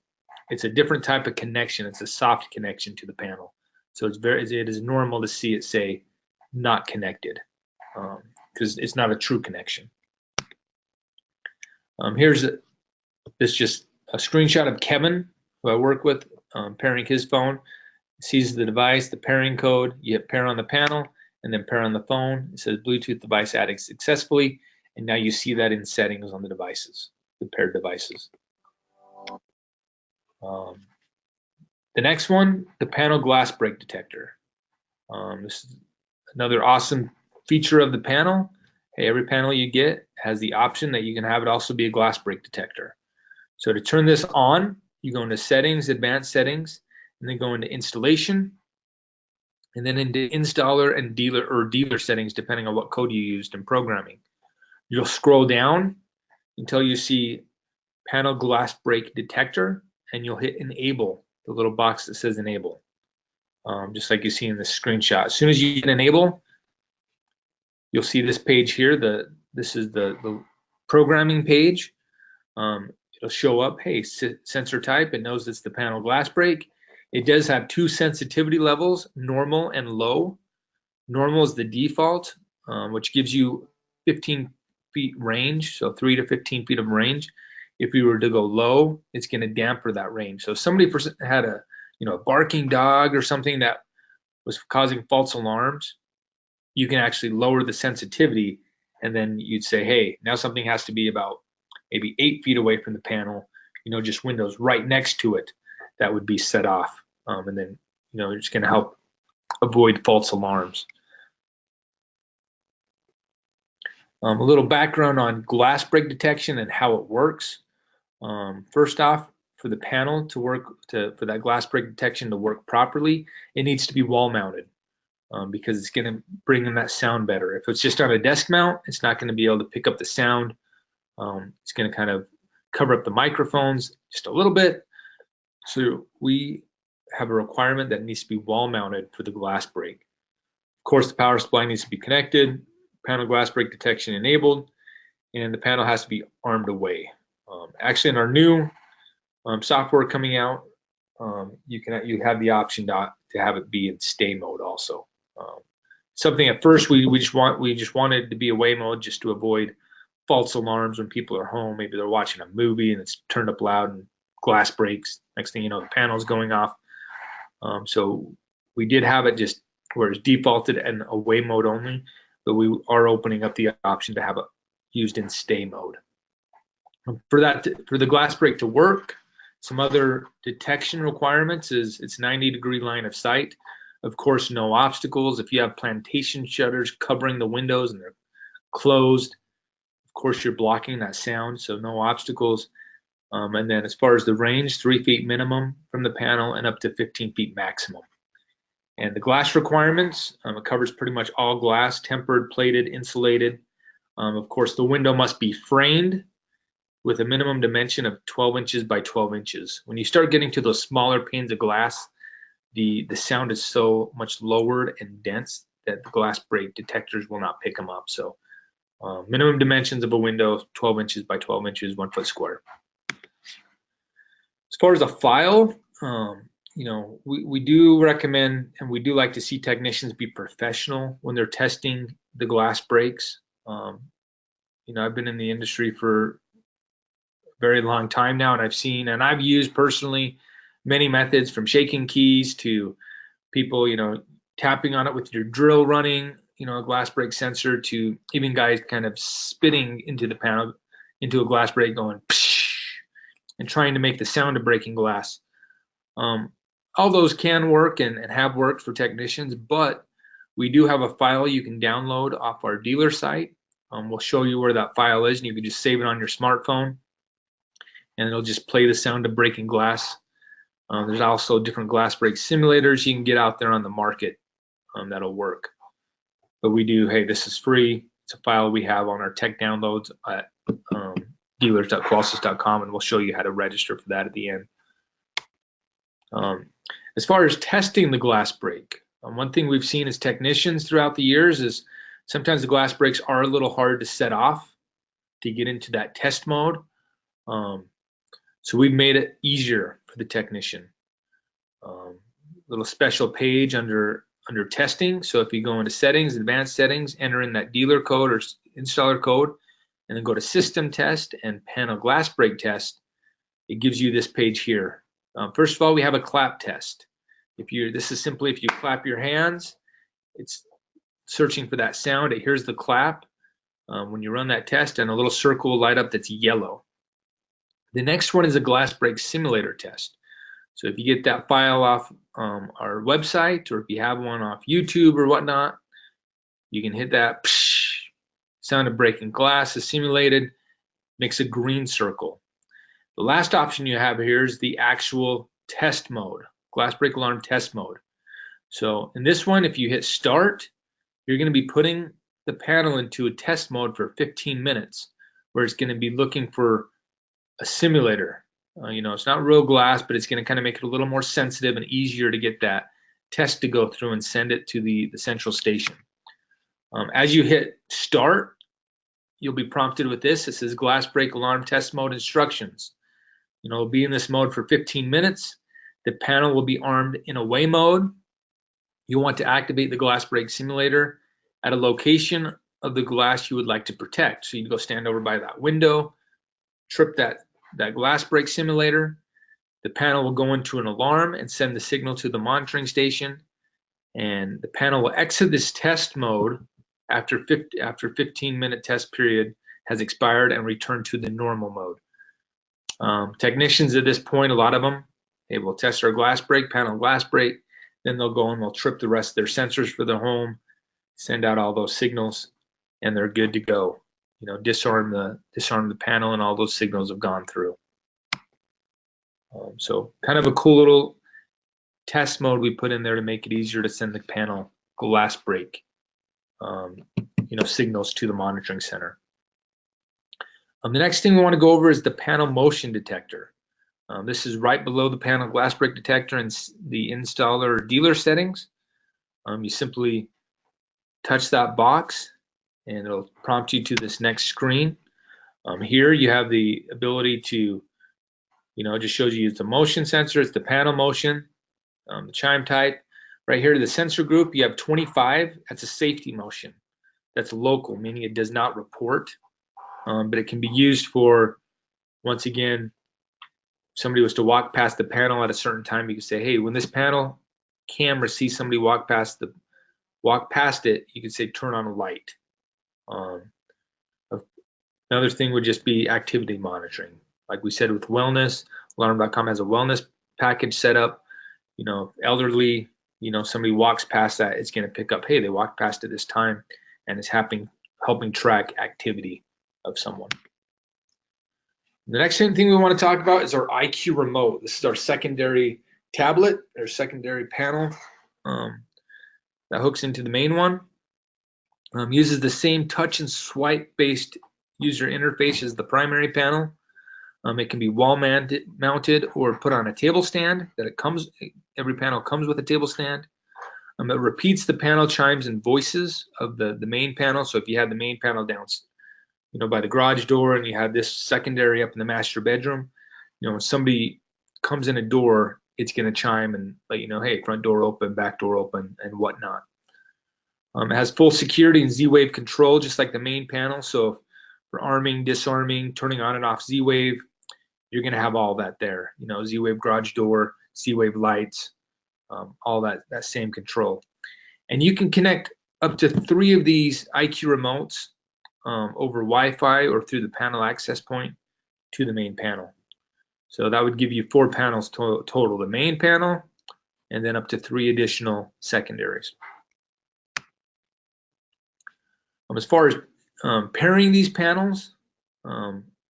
it's a different type of connection. It's a soft connection to the panel. So it is normal to see it say not connected because it's not a true connection. Here's this just a screenshot of Kevin, who I work with, pairing his phone. Sees the device, the pairing code, you hit pair on the panel, and then pair on the phone. It says Bluetooth device added successfully, and now you see that in settings on the devices, the paired devices. The next one, the panel glass break detector. This is another awesome feature of the panel. Hey, every panel you get has the option that you can have it also be a glass break detector. So to turn this on, you go into settings, advanced settings, and then go into installation, and then into installer and dealer settings, depending on what code you used in programming. You'll scroll down until you see panel glass break detector, and you'll hit enable, the little box that says enable, just like you see in this screenshot. As soon as you hit enable, you'll see this page here. This is the programming page. It'll show up, hey, sensor type. It knows it's the panel glass break. It does have two sensitivity levels, normal and low. Normal is the default, which gives you 15 feet range, so 3 to 15 feet of range. If you were to go low, it's going to damper that range. So if somebody had a barking dog or something that was causing false alarms, you can actually lower the sensitivity, and then you'd say, hey, now something has to be about maybe 8 feet away from the panel, just windows right next to it. That would be set off, and then it's going to help avoid false alarms. A little background on glass break detection and how it works. First off, for the panel to work, for that glass break detection to work properly, it needs to be wall mounted because it's going to bring in that sound better. If it's just on a desk mount, it's not going to be able to pick up the sound. It's going to kind of cover up the microphones just a little bit. So we have a requirement that needs to be wall mounted for the glass break. Of course, the power supply needs to be connected, panel glass break detection enabled, and the panel has to be armed away. Actually, in our new software coming out, you have the option to have it be in stay mode also. Something at first we just wanted it to be away mode just to avoid false alarms when people are home. Maybe they're watching a movie and it's turned up loud and glass breaks. Next thing you know, the panel's going off. So we did have it just where it's defaulted and away mode only, but we are opening up the option to have it used in stay mode. For the glass break to work, some other detection requirements is it's 90-degree line of sight. Of course, no obstacles. If you have plantation shutters covering the windows and they're closed, of course you're blocking that sound, so no obstacles. And then as far as the range, 3 feet minimum from the panel and up to 15 feet maximum. And the glass requirements, it covers pretty much all glass, tempered, plated, insulated. Of course, the window must be framed with a minimum dimension of 12 inches by 12 inches. When you start getting to those smaller panes of glass, the sound is so much lowered and dense that the glass break detectors will not pick them up. So minimum dimensions of a window, 12 inches by 12 inches, 1 foot square. As far as a file, you know, we do recommend, and we do like to see technicians be professional when they're testing the glass breaks. You know, I've been in the industry for a very long time now, and I've seen, and I've used personally many methods, from shaking keys to people, you know, tapping on it with your drill running, you know, a glass break sensor, to even guys kind of spitting into the panel, into a glass break, going psh, and trying to make the sound of breaking glass. All those can work and have worked for technicians, but we do have a file you can download off our dealer site. We'll show you where that file is, and you can just save it on your smartphone, and it'll just play the sound of breaking glass. There's also different glass break simulators you can get out there on the market that'll work. But we do, hey, this is free. It's a file we have on our tech downloads at dealers.qolsys.com, and we'll show you how to register for that at the end. As far as testing the glass break, one thing we've seen as technicians throughout the years is sometimes the glass breaks are a little hard to set off to get into that test mode. So we've made it easier for the technician. Little special page under testing. So if you go into settings, advanced settings, enter in that dealer code or installer code, and then go to system test and panel glass break test, it gives you this page here. First of all, we have a clap test. This is simply if you clap your hands, it's searching for that sound. It hears the clap. When you run that test, and a little circle will light up that's yellow. The next one is a glass break simulator test. So if you get that file off our website, or if you have one off YouTube or whatnot, you can hit that psh, sound of breaking glass is simulated, makes a green circle. The last option you have here is the actual test mode, glass break alarm test mode. So in this one, if you hit start, you're going to be putting the panel into a test mode for 15 minutes, where it's going to be looking for a simulator. You know, it's not real glass, but it's going to kind of make it a little more sensitive and easier to get that test to go through and send it to the central station. As you hit start, you'll be prompted with this. It says glass break alarm test mode instructions. You know, it'll be in this mode for 15 minutes. The panel will be armed in away mode. You want to activate the glass break simulator at a location of the glass you would like to protect. So you'd go stand over by that window, trip that glass break simulator. The panel will go into an alarm and send the signal to the monitoring station, and the panel will exit this test mode after 15-minute test period has expired and return to the normal mode. Technicians at this point, a lot of them, they will test our glass break, panel glass break, then they'll go and they'll trip the rest of their sensors for their home, send out all those signals, and they're good to go. You know, disarm the panel, and all those signals have gone through. So kind of a cool little test mode we put in there to make it easier to send the panel glass break, you know, signals to the monitoring center. The next thing we want to go over is the panel motion detector. This is right below the panel glass break detector in the installer or dealer settings. You simply touch that box, and it'll prompt you to this next screen. Here you have the ability to, you know, it just shows you it's a motion sensor, it's the panel motion, the chime type. Right here, the sensor group, you have 25. That's a safety motion. That's local, meaning it does not report, but it can be used for, once again, if somebody was to walk past the panel at a certain time, you could say, hey, when this panel camera sees somebody walk past it, you could say turn on a light. Another thing would just be activity monitoring. Like we said with wellness, alarm.com has a wellness package set up. You know, elderly, you know, somebody walks past that, it's going to pick up, hey, they walked past at this time, and it's helping track activity of someone. The next thing we want to talk about is our IQ remote. This is our secondary tablet, or secondary panel that hooks into the main one. Uses the same touch and swipe based user interface as the primary panel. It can be wall mounted or put on a table stand. Every panel comes with a table stand. It repeats the panel chimes and voices of the main panel. So if you had the main panel down, by the garage door, and you had this secondary up in the master bedroom, when somebody comes in a door, it's going to chime and let you know, hey, front door open, back door open, and whatnot. It has full security and Z-Wave control, just like the main panel. So for arming, disarming, turning on and off Z-Wave, you're going to have all that there. Z-Wave garage door, Z-Wave lights, all that same control. And you can connect up to 3 of these IQ remotes over Wi-Fi or through the panel access point to the main panel. So that would give you 4 panels total, the main panel, and then up to 3 additional secondaries. As far as pairing these panels,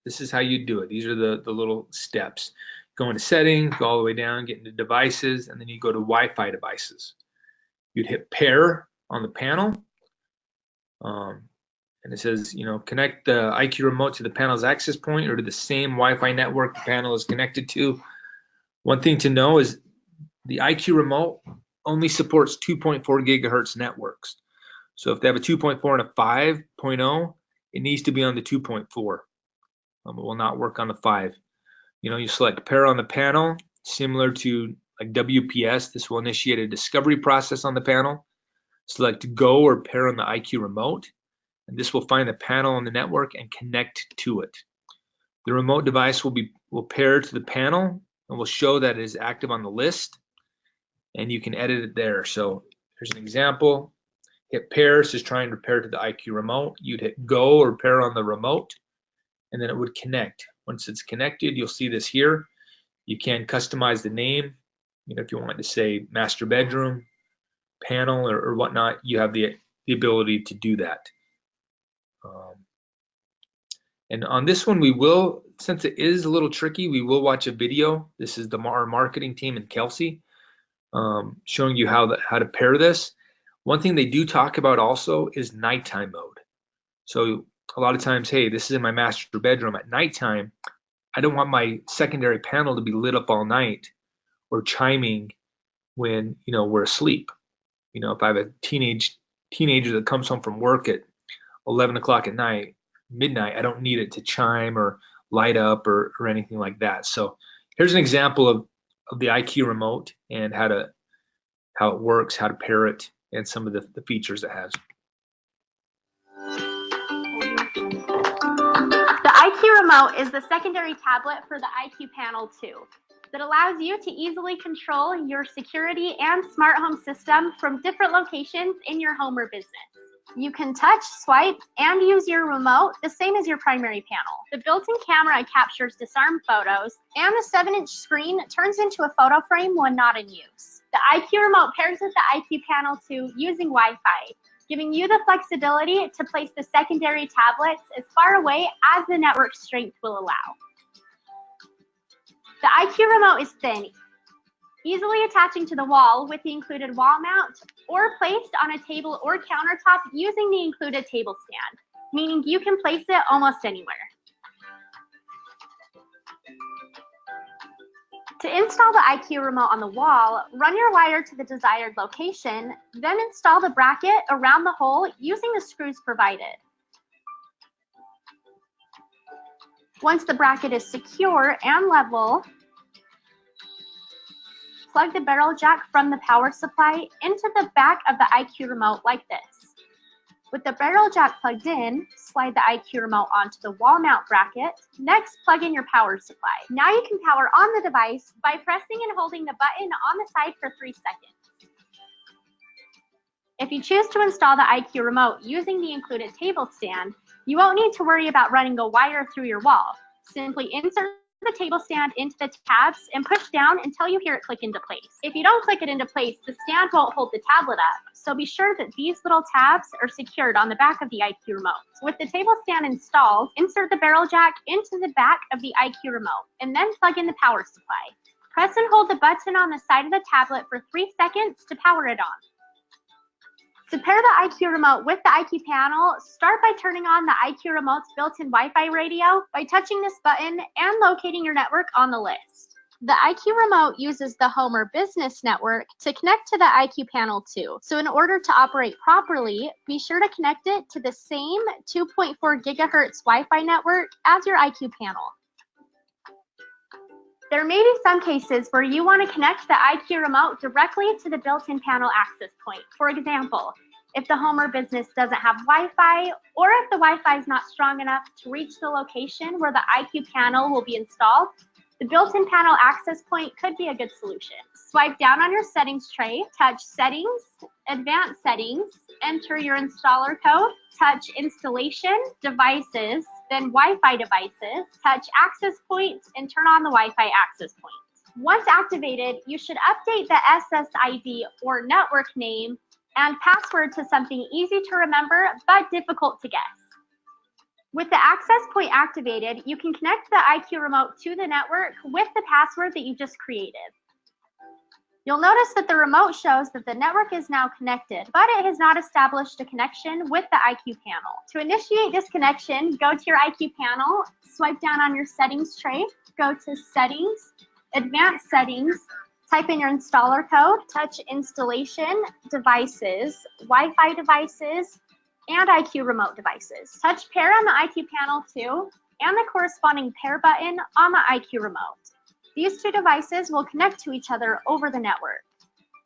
this is how you do it. These are the little steps. Go into settings, go all the way down, get into devices, and then you go to Wi-Fi devices. You'd hit pair on the panel, and it says, connect the IQ remote to the panel's access point or to the same Wi-Fi network the panel is connected to. One thing to know is the IQ remote only supports 2.4 gigahertz networks. So if they have a 2.4 and a 5.0, it needs to be on the 2.4. It will not work on the 5. You select pair on the panel, similar to like WPS. This will initiate a discovery process on the panel. Select go or pair on the IQ remote, and this will find the panel on the network and connect to it. The remote device will pair to the panel and will show that it is active on the list, and you can edit it there. So here's an example. Hit pair, this is trying to pair to the IQ remote. You'd hit go or pair on the remote, and then it would connect. Once it's connected, you'll see this here. You can customize the name. If you want to say master bedroom, panel, or whatnot, you have the ability to do that. And on this one, we will, since it is a little tricky, we will watch a video. This is our marketing team in Kelsey showing you how to pair this. One thing they do talk about also is nighttime mode. So a lot of times, hey, this is in my master bedroom at nighttime. I don't want my secondary panel to be lit up all night or chiming when we're asleep. If I have a teenager that comes home from work at 11 o'clock at night, midnight, I don't need it to chime or light up or anything like that. So here's an example of the IQ remote and how it works, how to pair it, and some of the features it has. The IQ remote is the secondary tablet for the IQ Panel 2 that allows you to easily control your security and smart home system from different locations in your home or business. You can touch, swipe, and use your remote the same as your primary panel. The built-in camera captures disarmed photos, and the 7-inch screen turns into a photo frame when not in use. The IQ remote pairs with the IQ Panel 2 using Wi-Fi, giving you the flexibility to place the secondary tablets as far away as the network strength will allow. The IQ remote is thin, easily attaching to the wall with the included wall mount, or placed on a table or countertop using the included table stand, meaning you can place it almost anywhere. To install the IQ remote on the wall, run your wire to the desired location, then install the bracket around the hole using the screws provided. Once the bracket is secure and level, plug the barrel jack from the power supply into the back of the IQ remote like this. With the barrel jack plugged in, slide the IQ remote onto the wall mount bracket. Next, plug in your power supply. Now you can power on the device by pressing and holding the button on the side for 3 seconds. If you choose to install the IQ remote using the included table stand, you won't need to worry about running a wire through your wall. Simply insert the table stand into the tabs and push down until you hear it click into place. If you don't click it into place, the stand won't hold the tablet up, so be sure that these little tabs are secured on the back of the IQ remote. With the table stand installed, insert the barrel jack into the back of the IQ remote and then plug in the power supply. Press and hold the button on the side of the tablet for 3 seconds to power it on. To pair the IQ remote with the IQ panel, start by turning on the IQ remote's built-in Wi-Fi radio by touching this button and locating your network on the list. The IQ remote uses the home or business network to connect to the IQ panel too. So in order to operate properly, be sure to connect it to the same 2.4 gigahertz Wi-Fi network as your IQ panel. There may be some cases where you want to connect the IQ remote directly to the built-in panel access point. For example, if the home or business doesn't have Wi-Fi, or if the Wi-Fi is not strong enough to reach the location where the IQ panel will be installed, the built-in panel access point could be a good solution. Swipe down on your settings tray, touch Settings, Advanced Settings, enter your installer code, touch Installation, Devices, then Wi-Fi Devices, touch Access Point, and turn on the Wi-Fi access point. Once activated, you should update the SSID or network name and password to something easy to remember but difficult to guess. With the access point activated, you can connect the IQ remote to the network with the password that you just created. You'll notice that the remote shows that the network is now connected, but it has not established a connection with the IQ panel. To initiate this connection, go to your IQ panel, swipe down on your settings tray, go to Settings, Advanced Settings, type in your installer code, touch Installation, Devices, Wi-Fi Devices, and IQ remote devices. Touch Pair on the IQ panel too, and the corresponding pair button on the IQ remote. These two devices will connect to each other over the network.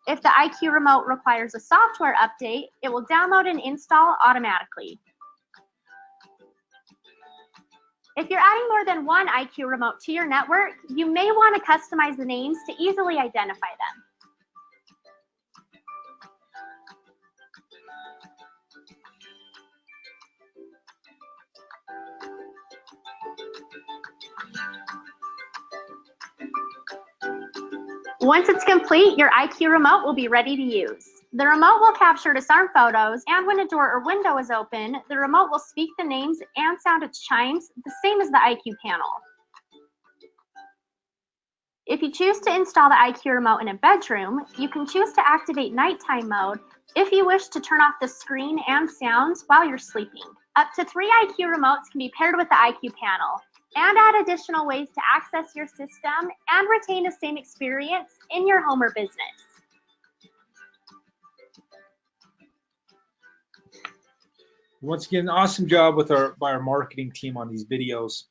If the IQ remote requires a software update, it will download and install automatically. If you're adding more than one IQ remote to your network, you may want to customize the names to easily identify them. Once it's complete, your IQ remote will be ready to use. The remote will capture disarm photos, and when a door or window is open, the remote will speak the names and sound its chimes, the same as the IQ panel. If you choose to install the IQ remote in a bedroom, you can choose to activate nighttime mode if you wish to turn off the screen and sounds while you're sleeping. Up to 3 IQ remotes can be paired with the IQ panel, and add additional ways to access your system and retain the same experience in your home or business. Once again, awesome job by our marketing team on these videos.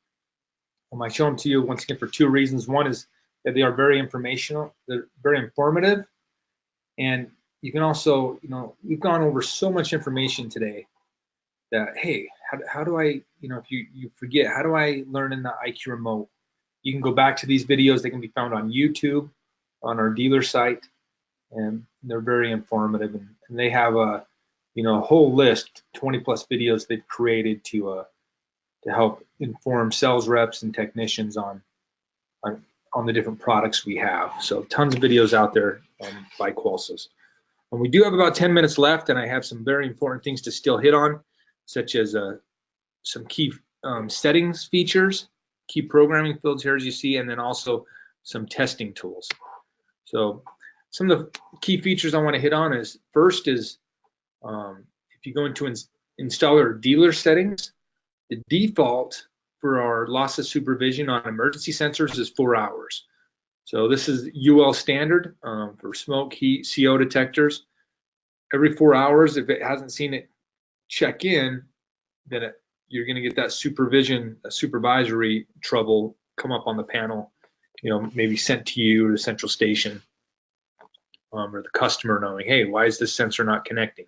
I show them to you once again for 2 reasons. One is that they are very informational, they're very informative, and you can also, we've gone over so much information today that, hey, how do I, if you forget, how do I learn in the IQ remote? You can go back to these videos. They can be found on YouTube, on our dealer site, and they're very informative. And they have a, whole list, 20+ videos they've created to help inform sales reps and technicians on the different products we have. So tons of videos out there by Qolsys. And we do have about 10 minutes left, and I have some very important things to still hit on, such as some key settings features, key programming fields here as you see, and then also some testing tools. So some of the key features I want to hit on is, first is if you go into installer dealer settings, the default for our loss of supervision on emergency sensors is 4 hours. So this is UL standard for smoke, heat, CO detectors. Every 4 hours, if it hasn't seen it check in, then you're going to get that supervisory trouble come up on the panel, maybe sent to you or the central station, or the customer knowing, hey, why is this sensor not connecting?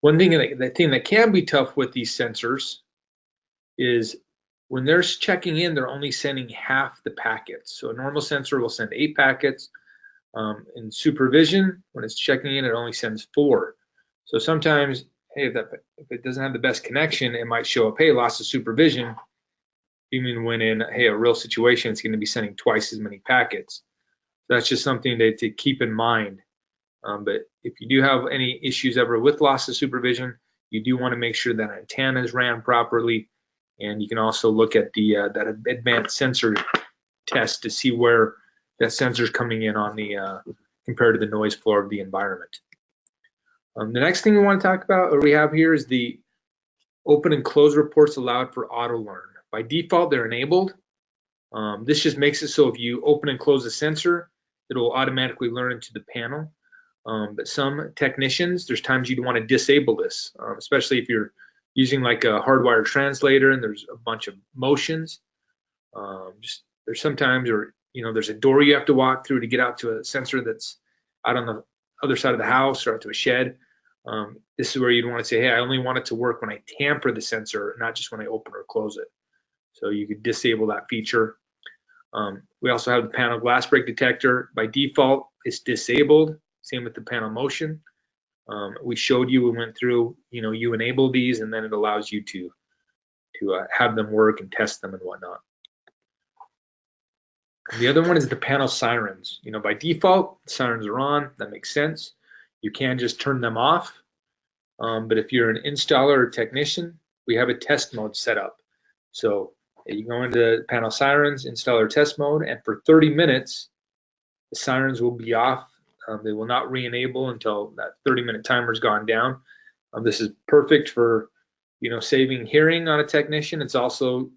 One thing that can be tough with these sensors is when they're checking in, they're only sending half the packets. So a normal sensor will send 8 packets. In supervision, when it's checking in, it only sends 4. So sometimes, hey, if it doesn't have the best connection, it might show up, hey, loss of supervision, even when in, hey, a real situation, it's going to be sending twice as many packets. So that's just something to keep in mind. But if you do have any issues ever with loss of supervision, you do want to make sure that antenna is ran properly, and you can also look at the that advanced sensor test to see where that sensor is coming in on the compared to the noise floor of the environment. The next thing we want to talk about, or we have here, is the open and close reports allowed for auto learn. By default, they're enabled. This just makes it so if you open and close the sensor, it'll automatically learn into the panel. But some technicians, there's times you'd want to disable this, especially if you're using like a hardwired translator and there's a bunch of motions. There's sometimes, or there's a door you have to walk through to get out to a sensor that's out on the other side of the house or out to a shed. This is where you'd want to say, hey, I only want it to work when I tamper the sensor, not just when I open or close it. So you could disable that feature. We also have the panel glass break detector. By default, it's disabled. Same with the panel motion. We showed you, we went through, you enable these and then it allows you to have them work and test them and whatnot. And the other one is the panel sirens. By default, sirens are on. That makes sense. You can just turn them off. But if you're an installer or technician, we have a test mode set up. So you go into panel sirens, installer test mode, and for 30 minutes, the sirens will be off. They will not re-enable until that 30-minute timer's gone down. This is perfect for, saving hearing on a technician. It's also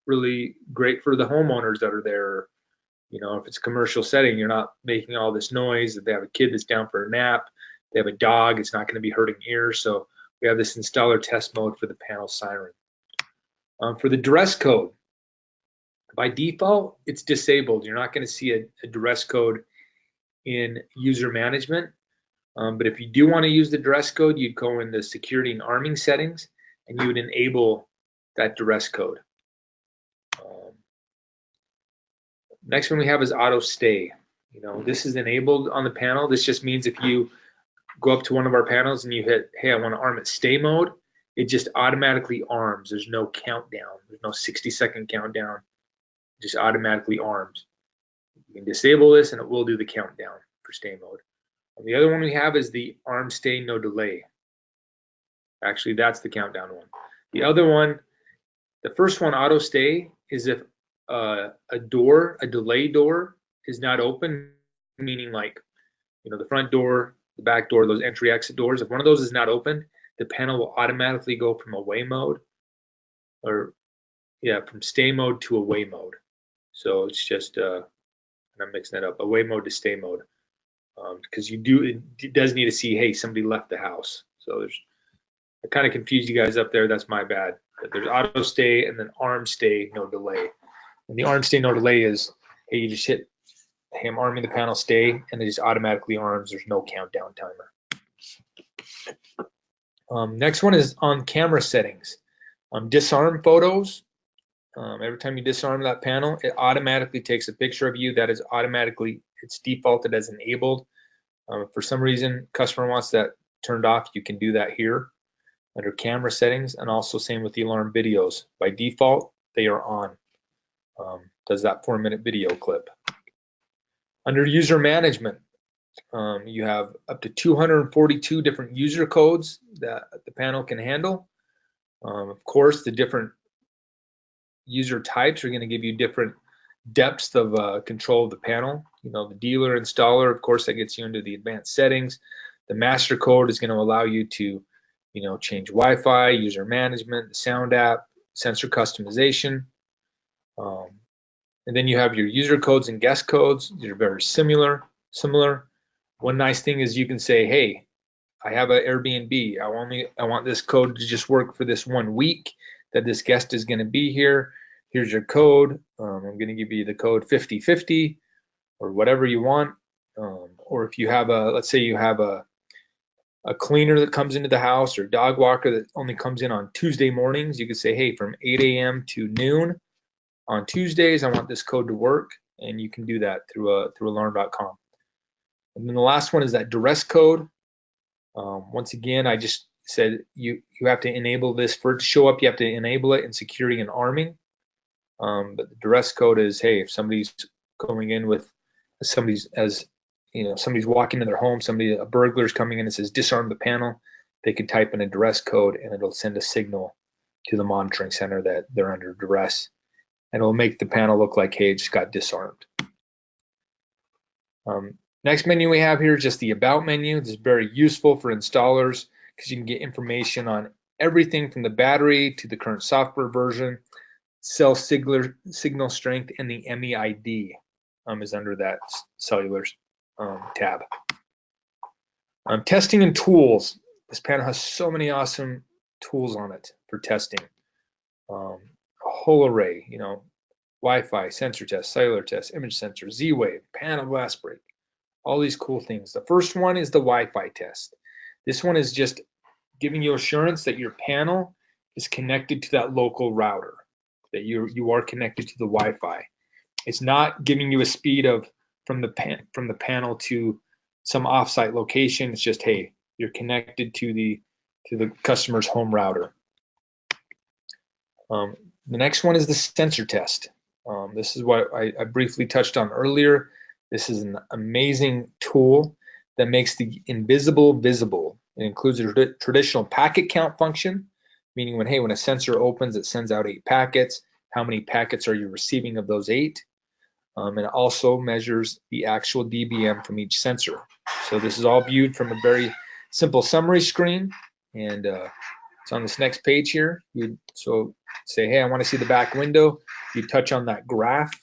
really great for the homeowners that are there. If it's a commercial setting, you're not making all this noise. If they have a kid that's down for a nap, they have a dog, it's not going to be hurting ears. So we have this installer test mode for the panel siren. For the dress code, by default, it's disabled. You're not going to see a dress code in user management. But if you do want to use the dress code, you'd go in the security and arming settings and you would enable that dress code. Next one we have is auto stay. This is enabled on the panel. This just means if you go up to one of our panels and you hit, hey, I want to arm at stay mode, it just automatically arms. There's no countdown. There's no 60-second countdown. It just automatically arms. You can disable this and it will do the countdown for stay mode. And the other one we have is the arm stay no delay. Actually, that's the countdown one. The other one, the first one, auto stay, is if a delay door is not open, meaning like, the front door, the back door, those entry exit doors. If one of those is not open, the panel will automatically go from away mode, from stay mode to away mode. So it's just, and I'm mixing it up, away mode to stay mode, because it does need to see, hey, somebody left the house. So I kind of confused you guys up there. That's my bad. But there's auto stay and then arm stay no delay. And the arm stay no delay is, hey, you just hit, hey, I'm arming the panel stay, and it just automatically arms. There's no countdown timer. Next one is on camera settings. Disarm photos. Every time you disarm that panel, it automatically takes a picture of you. That is it's defaulted as enabled. For some reason, customer wants that turned off. You can do that here under camera settings, and also same with the alarm videos. By default, they are on. Does that 4-minute video clip. Under user management, you have up to 242 different user codes that the panel can handle. Of course, the different user types are going to give you different depths of control of the panel. The dealer, installer, of course, that gets you into the advanced settings. The master code is going to allow you to, change Wi-Fi, user management, the sound app, sensor customization. And then you have your user codes and guest codes. These are very similar. One nice thing is you can say, hey, I have an Airbnb. I want this code to just work for this 1 week that this guest is going to be here. Here's your code. I'm going to give you the code 5050 or whatever you want. Or if you have let's say you have a cleaner that comes into the house or dog walker that only comes in on Tuesday mornings, you could say, hey, from 8 a.m. to noon on Tuesdays, I want this code to work, and you can do that through alarm.com. And then the last one is that duress code. Once again, I just said you have to enable this for it to show up. You have to enable it in security and arming. But the duress code is, hey, if somebody's going in with somebody's walking in their home, a burglar's coming in and says disarm the panel, they can type in a duress code and it'll send a signal to the monitoring center that they're under duress. And it'll make the panel look like, hey, it just got disarmed. Next menu we have here is just the About menu. This is very useful for installers because you can get information on everything from the battery to the current software version. cell signal strength, and the MEID is under that cellular tab. Testing and tools. This panel has so many awesome tools on it for testing. A whole array, you know, Wi-Fi, sensor test, cellular test, image sensor, Z-Wave, panel glass break, all these cool things. The first one is the Wi-Fi test. This one is just giving you assurance that your panel is connected to that local router, that you are connected to the Wi-Fi. It's not giving you a speed of from the panel to some offsite location. It's just, hey, you're connected to the customer's home router. The next one is the sensor test. This is what I briefly touched on earlier. This is an amazing tool that makes the invisible visible. It includes a traditional packet count function, meaning when a sensor opens, it sends out 8 packets. How many packets are you receiving of those 8? And it also measures the actual dBm from each sensor. So this is all viewed from a very simple summary screen, and it's on this next page here. So say, hey, I want to see the back window. You touch on that graph,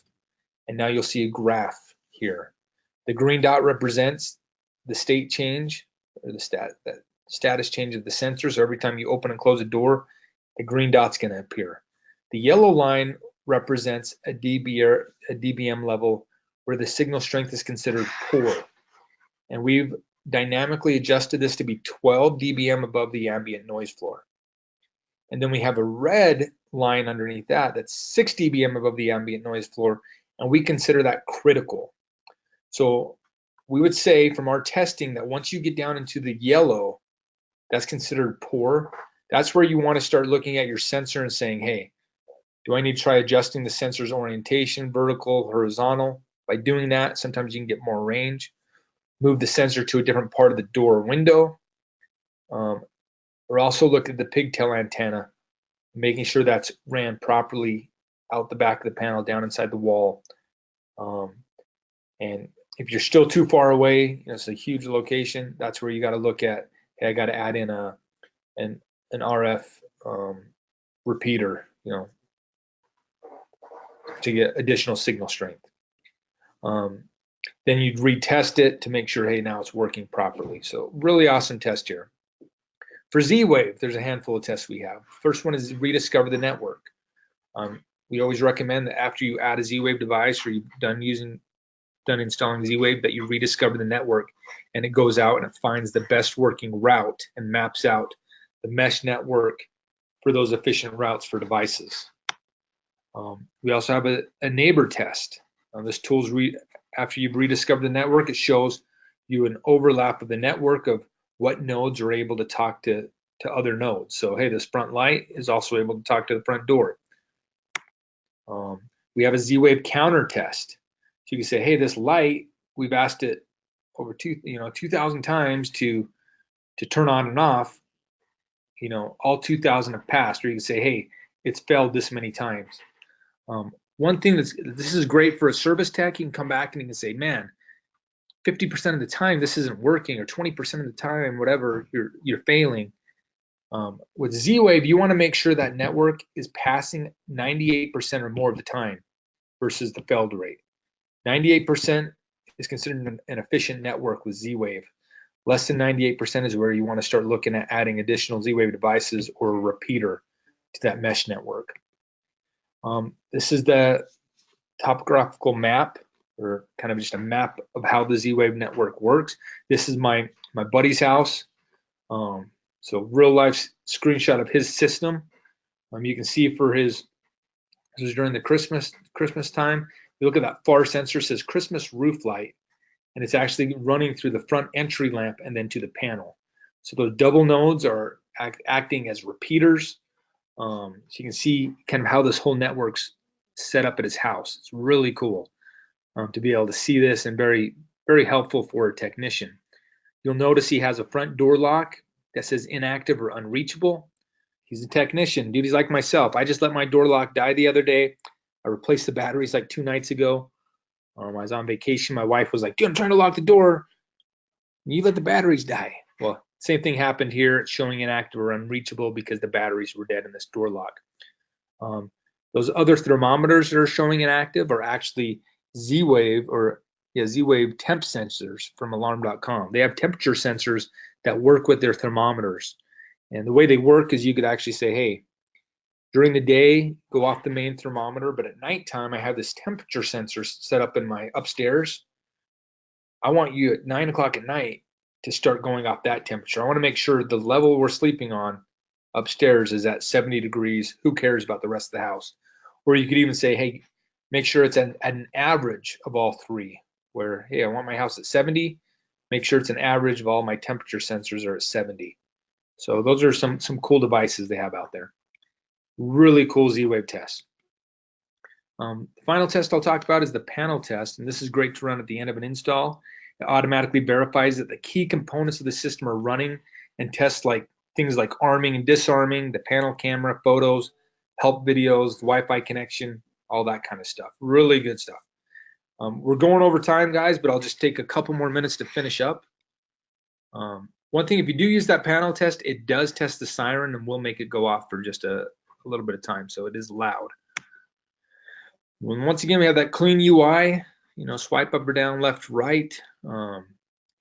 and now you'll see a graph here. The green dot represents the state change, or the status change of the sensor. So every time you open and close a door, the green dot's going to appear. The yellow line represents a dBm level where the signal strength is considered poor. And we've dynamically adjusted this to be 12 dBm above the ambient noise floor. And then we have a red line underneath that that's 6 dBm above the ambient noise floor, and we consider that critical. So we would say from our testing that once you get down into the yellow, that's considered poor. That's where you want to start looking at your sensor and saying, hey, do I need to try adjusting the sensor's orientation, vertical, horizontal? By doing that, sometimes you can get more range. Move the sensor to a different part of the door or window. Or also look at the pigtail antenna, making sure that's ran properly out the back of the panel, down inside the wall. And if you're still too far away, you know, it's a huge location, that's where you got to look at, hey, I got to add in an RF repeater, you know, to get additional signal strength. Then you'd retest it to make sure, hey, now it's working properly. So really awesome test here. For Z-Wave, there's a handful of tests we have. First one is rediscover the network. We always recommend that after you add a Z-Wave device or you've done installing Z-Wave, that you rediscover the network, and it goes out and it finds the best working route and maps out the mesh network for those efficient routes for devices. We also have a neighbor test. This tool's after you've rediscovered the network, it shows you an overlap of the network of what nodes are able to talk to other nodes. So, hey, this front light is also able to talk to the front door. We have a Z-Wave counter test. So you can say, hey, this light, we've asked it over 2,000 times to turn on and off. You know, all 2,000 have passed. Or you can say, hey, it's failed this many times. One thing this is great for a service tech. You can come back and you can say, man, 50% of the time this isn't working, or 20% of the time, whatever, you're failing. With Z-Wave, you want to make sure that network is passing 98% or more of the time versus the failed rate. 98% is considered an efficient network with Z-Wave. Less than 98% is where you want to start looking at adding additional Z-Wave devices or a repeater to that mesh network. This is the topographical map, or kind of just a map of how the Z-Wave network works. This is my buddy's house. So real life screenshot of his system. You can see for this is during the Christmas time. You look at that far sensor, it says Christmas roof light, and it's actually running through the front entry lamp and then to the panel. So those double nodes are acting as repeaters. So you can see kind of how this whole network's set up at his house. It's really cool to be able to see this, and very, very helpful for a technician. You'll notice he has a front door lock that says inactive or unreachable. He's a technician. Dude, he's like myself. I just let my door lock die the other day. I replaced the batteries like 2 nights ago. I was on vacation. My wife was like, dude, I'm trying to lock the door. You let the batteries die. Well, same thing happened here. It's showing inactive or unreachable because the batteries were dead in this door lock. Those other thermometers that are showing inactive are actually Z-Wave Z-Wave temp sensors from alarm.com. They have temperature sensors that work with their thermometers. And the way they work is you could actually say, hey, during the day, go off the main thermometer, but at nighttime, I have this temperature sensor set up in my upstairs. I want you at 9 o'clock at night to start going off that temperature. I want to make sure the level we're sleeping on upstairs is at 70 degrees. Who cares about the rest of the house? Or you could even say, hey, make sure it's at an average of all three, where, hey, I want my house at 70. Make sure it's an average of all my temperature sensors are at 70. So those are some cool devices they have out there. Really cool Z-Wave test. The final test I'll talk about is the panel test, and this is great to run at the end of an install. It automatically verifies that the key components of the system are running and tests things like arming and disarming, the panel camera, photos, help videos, Wi-Fi connection, all that kind of stuff. Really good stuff. We're going over time, guys, but I'll just take a couple more minutes to finish up. One thing, if you do use that panel test, it does test the siren and will make it go off for just a little bit of time, so it is loud. Once again, we have that clean UI, swipe up or down, left, right.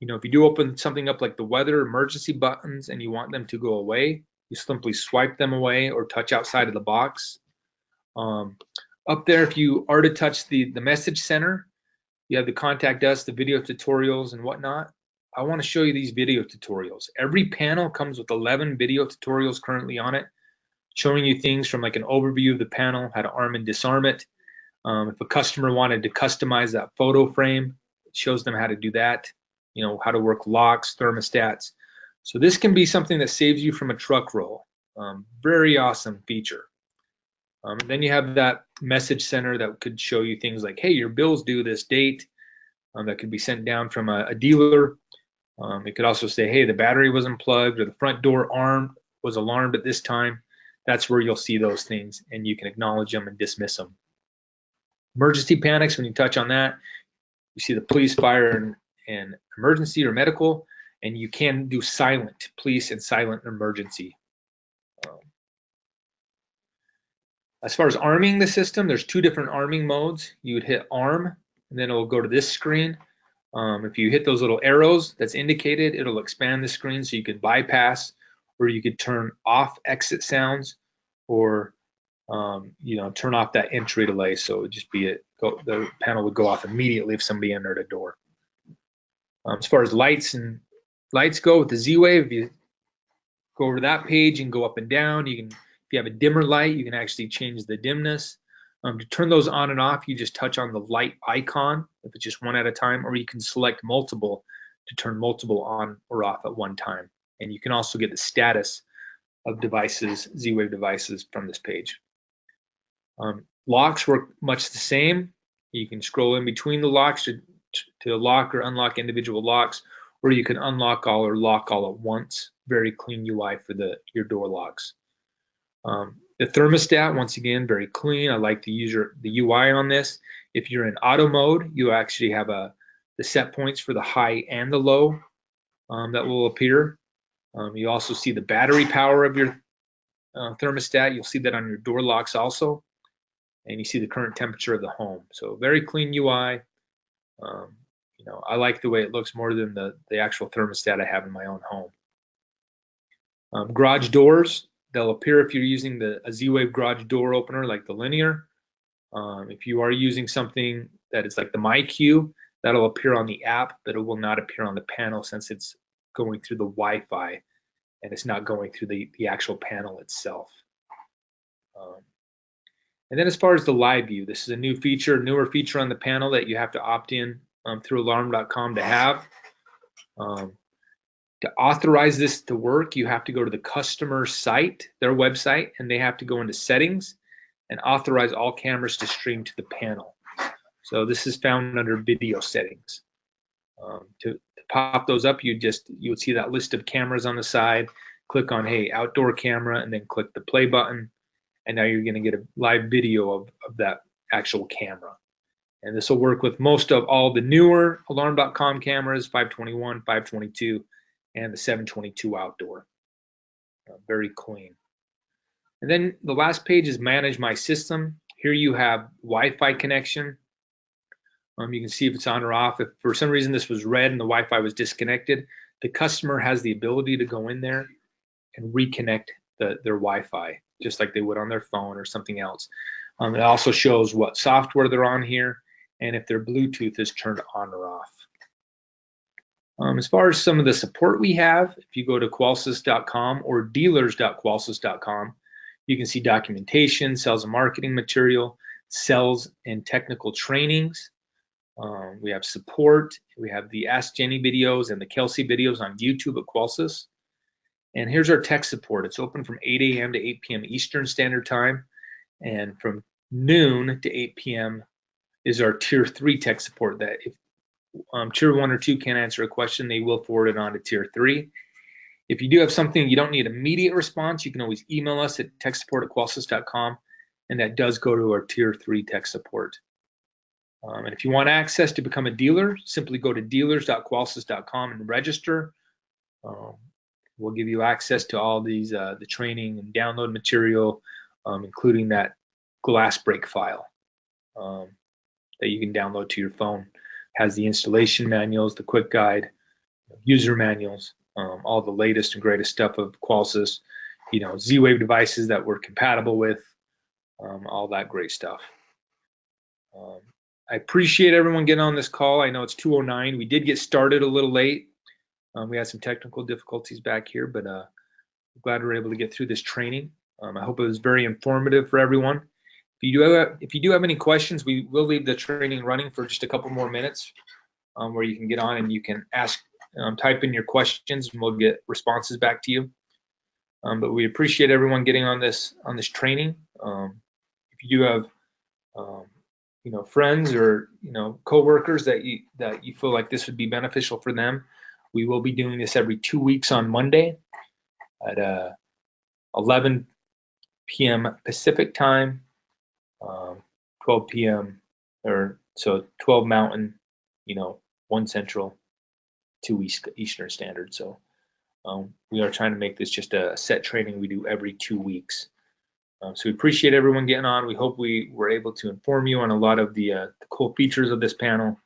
If you do open something up like the weather, emergency buttons, and you want them to go away, you simply swipe them away or touch outside of the box. Up there, if you are to touch the message center, you have the contact us, the video tutorials and whatnot. I want to show you these video tutorials. Every panel comes with 11 video tutorials currently on it, showing you things from like an overview of the panel, how to arm and disarm it. If a customer wanted to customize that photo frame, it shows them how to do that, how to work locks, thermostats. So this can be something that saves you from a truck roll. Very awesome feature. Then you have that message center that could show you things like, hey, your bill's due this date. That could be sent down from a dealer. It could also say, hey, the battery was unplugged or the front door arm was alarmed at this time. That's where you'll see those things, and you can acknowledge them and dismiss them. Emergency panics, when you touch on that, you see the police, fire, and emergency or medical, and you can do silent police and silent emergency. As far as arming the system, there's two different arming modes. You would hit arm, and then it will go to this screen. If you hit those little arrows that's indicated, it'll expand the screen so you could bypass, or you could turn off exit sounds, or turn off that entry delay. So it would just be the panel would go off immediately if somebody entered a door. As far as lights go with the Z-Wave, if you go over that page and go up and down, if you have a dimmer light, you can actually change the dimness. To turn those on and off, you just touch on the light icon if it's just one at a time, or you can select multiple to turn multiple on or off at one time. And you can also get the status of devices, Z-Wave devices, from this page. Locks work much the same. You can scroll in between the locks to lock or unlock individual locks, or you can unlock all or lock all at once. Very clean UI for your door locks. The thermostat, once again, very clean. I like to use the UI on this. If you're in auto mode, you actually have the set points for the high and the low that will appear. You also see the battery power of your thermostat. You'll see that on your door locks also. And you see the current temperature of the home. So very clean UI. I like the way it looks more than the actual thermostat I have in my own home. Garage doors, they'll appear if you're using a Z-Wave garage door opener like the linear. If you are using something that is like the MyQ, that'll appear on the app, but it will not appear on the panel since it's going through the Wi-Fi and it's not going through the actual panel itself. And then as far as the live view, this is a newer feature on the panel that you have to opt in through alarm.com to have. To authorize this to work, you have to go to the customer site, their website, and they have to go into settings and authorize all cameras to stream to the panel. So this is found under video settings. To pop those up, you would see that list of cameras on the side, click on, hey, outdoor camera, and then click the play button. And now you're going to get a live video of that actual camera. And this will work with most of all the newer alarm.com cameras, 521, 522, and the 722 outdoor. Very clean. And then the last page is manage my system. Here you have Wi-Fi connection. You can see if it's on or off. If for some reason this was red and the Wi-Fi was disconnected, the customer has the ability to go in there and reconnect their Wi-Fi, just like they would on their phone or something else. It also shows what software they're on here and if their Bluetooth is turned on or off. As far as some of the support we have, if you go to Qolsys.com or dealers.Qolsys.com, you can see documentation, sales and marketing material, sales and technical trainings. We have support. We have the Ask Jenny videos and the Kelsey videos on YouTube at Qolsys. And here's our tech support. It's open from 8 a.m. to 8 p.m. Eastern Standard Time. And from noon to 8 p.m. is our Tier 3 tech support, that if Tier 1 or 2 can't answer a question, they will forward it on to Tier 3. If you do have something you don't need immediate response, you can always email us at techsupport@Qolsys.com, and that does go to our Tier 3 tech support. And if you want access to become a dealer, simply go to dealers.Qolsys.com and register. We'll give you access to all these, the training and download material, including that glass break file that you can download to your phone. Has the installation manuals, the quick guide, user manuals, all the latest and greatest stuff of Qolsys, Z-Wave devices that we're compatible with, all that great stuff. I appreciate everyone getting on this call. I know it's 2:09. We did get started a little late. We had some technical difficulties back here, but I'm glad we were able to get through this training. I hope it was very informative for everyone. If you do have any questions, we will leave the training running for just a couple more minutes, where you can get on and you can ask, type in your questions, and we'll get responses back to you. But we appreciate everyone getting on this training. If you do have friends or coworkers that you feel like this would be beneficial for them, we will be doing this every 2 weeks on Monday at 11 p.m. Pacific time, 12 p.m. or so 12 Mountain, 1 Central, 2 Eastern Standard. So we are trying to make this just a set training we do every 2 weeks. So we appreciate everyone getting on. We hope we were able to inform you on a lot of the cool features of this panel.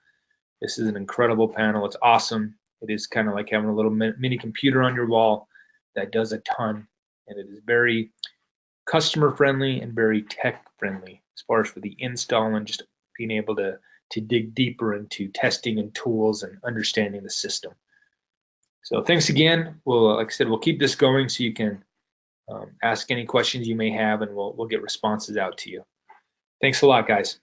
This is an incredible panel. It's awesome. It is kind of like having a little mini computer on your wall that does a ton, and it is very customer friendly and very tech friendly as far as for the install and just being able to dig deeper into testing and tools and understanding the system. So thanks again. Like I said, we'll keep this going so you can ask any questions you may have, and we'll get responses out to you. Thanks a lot, guys.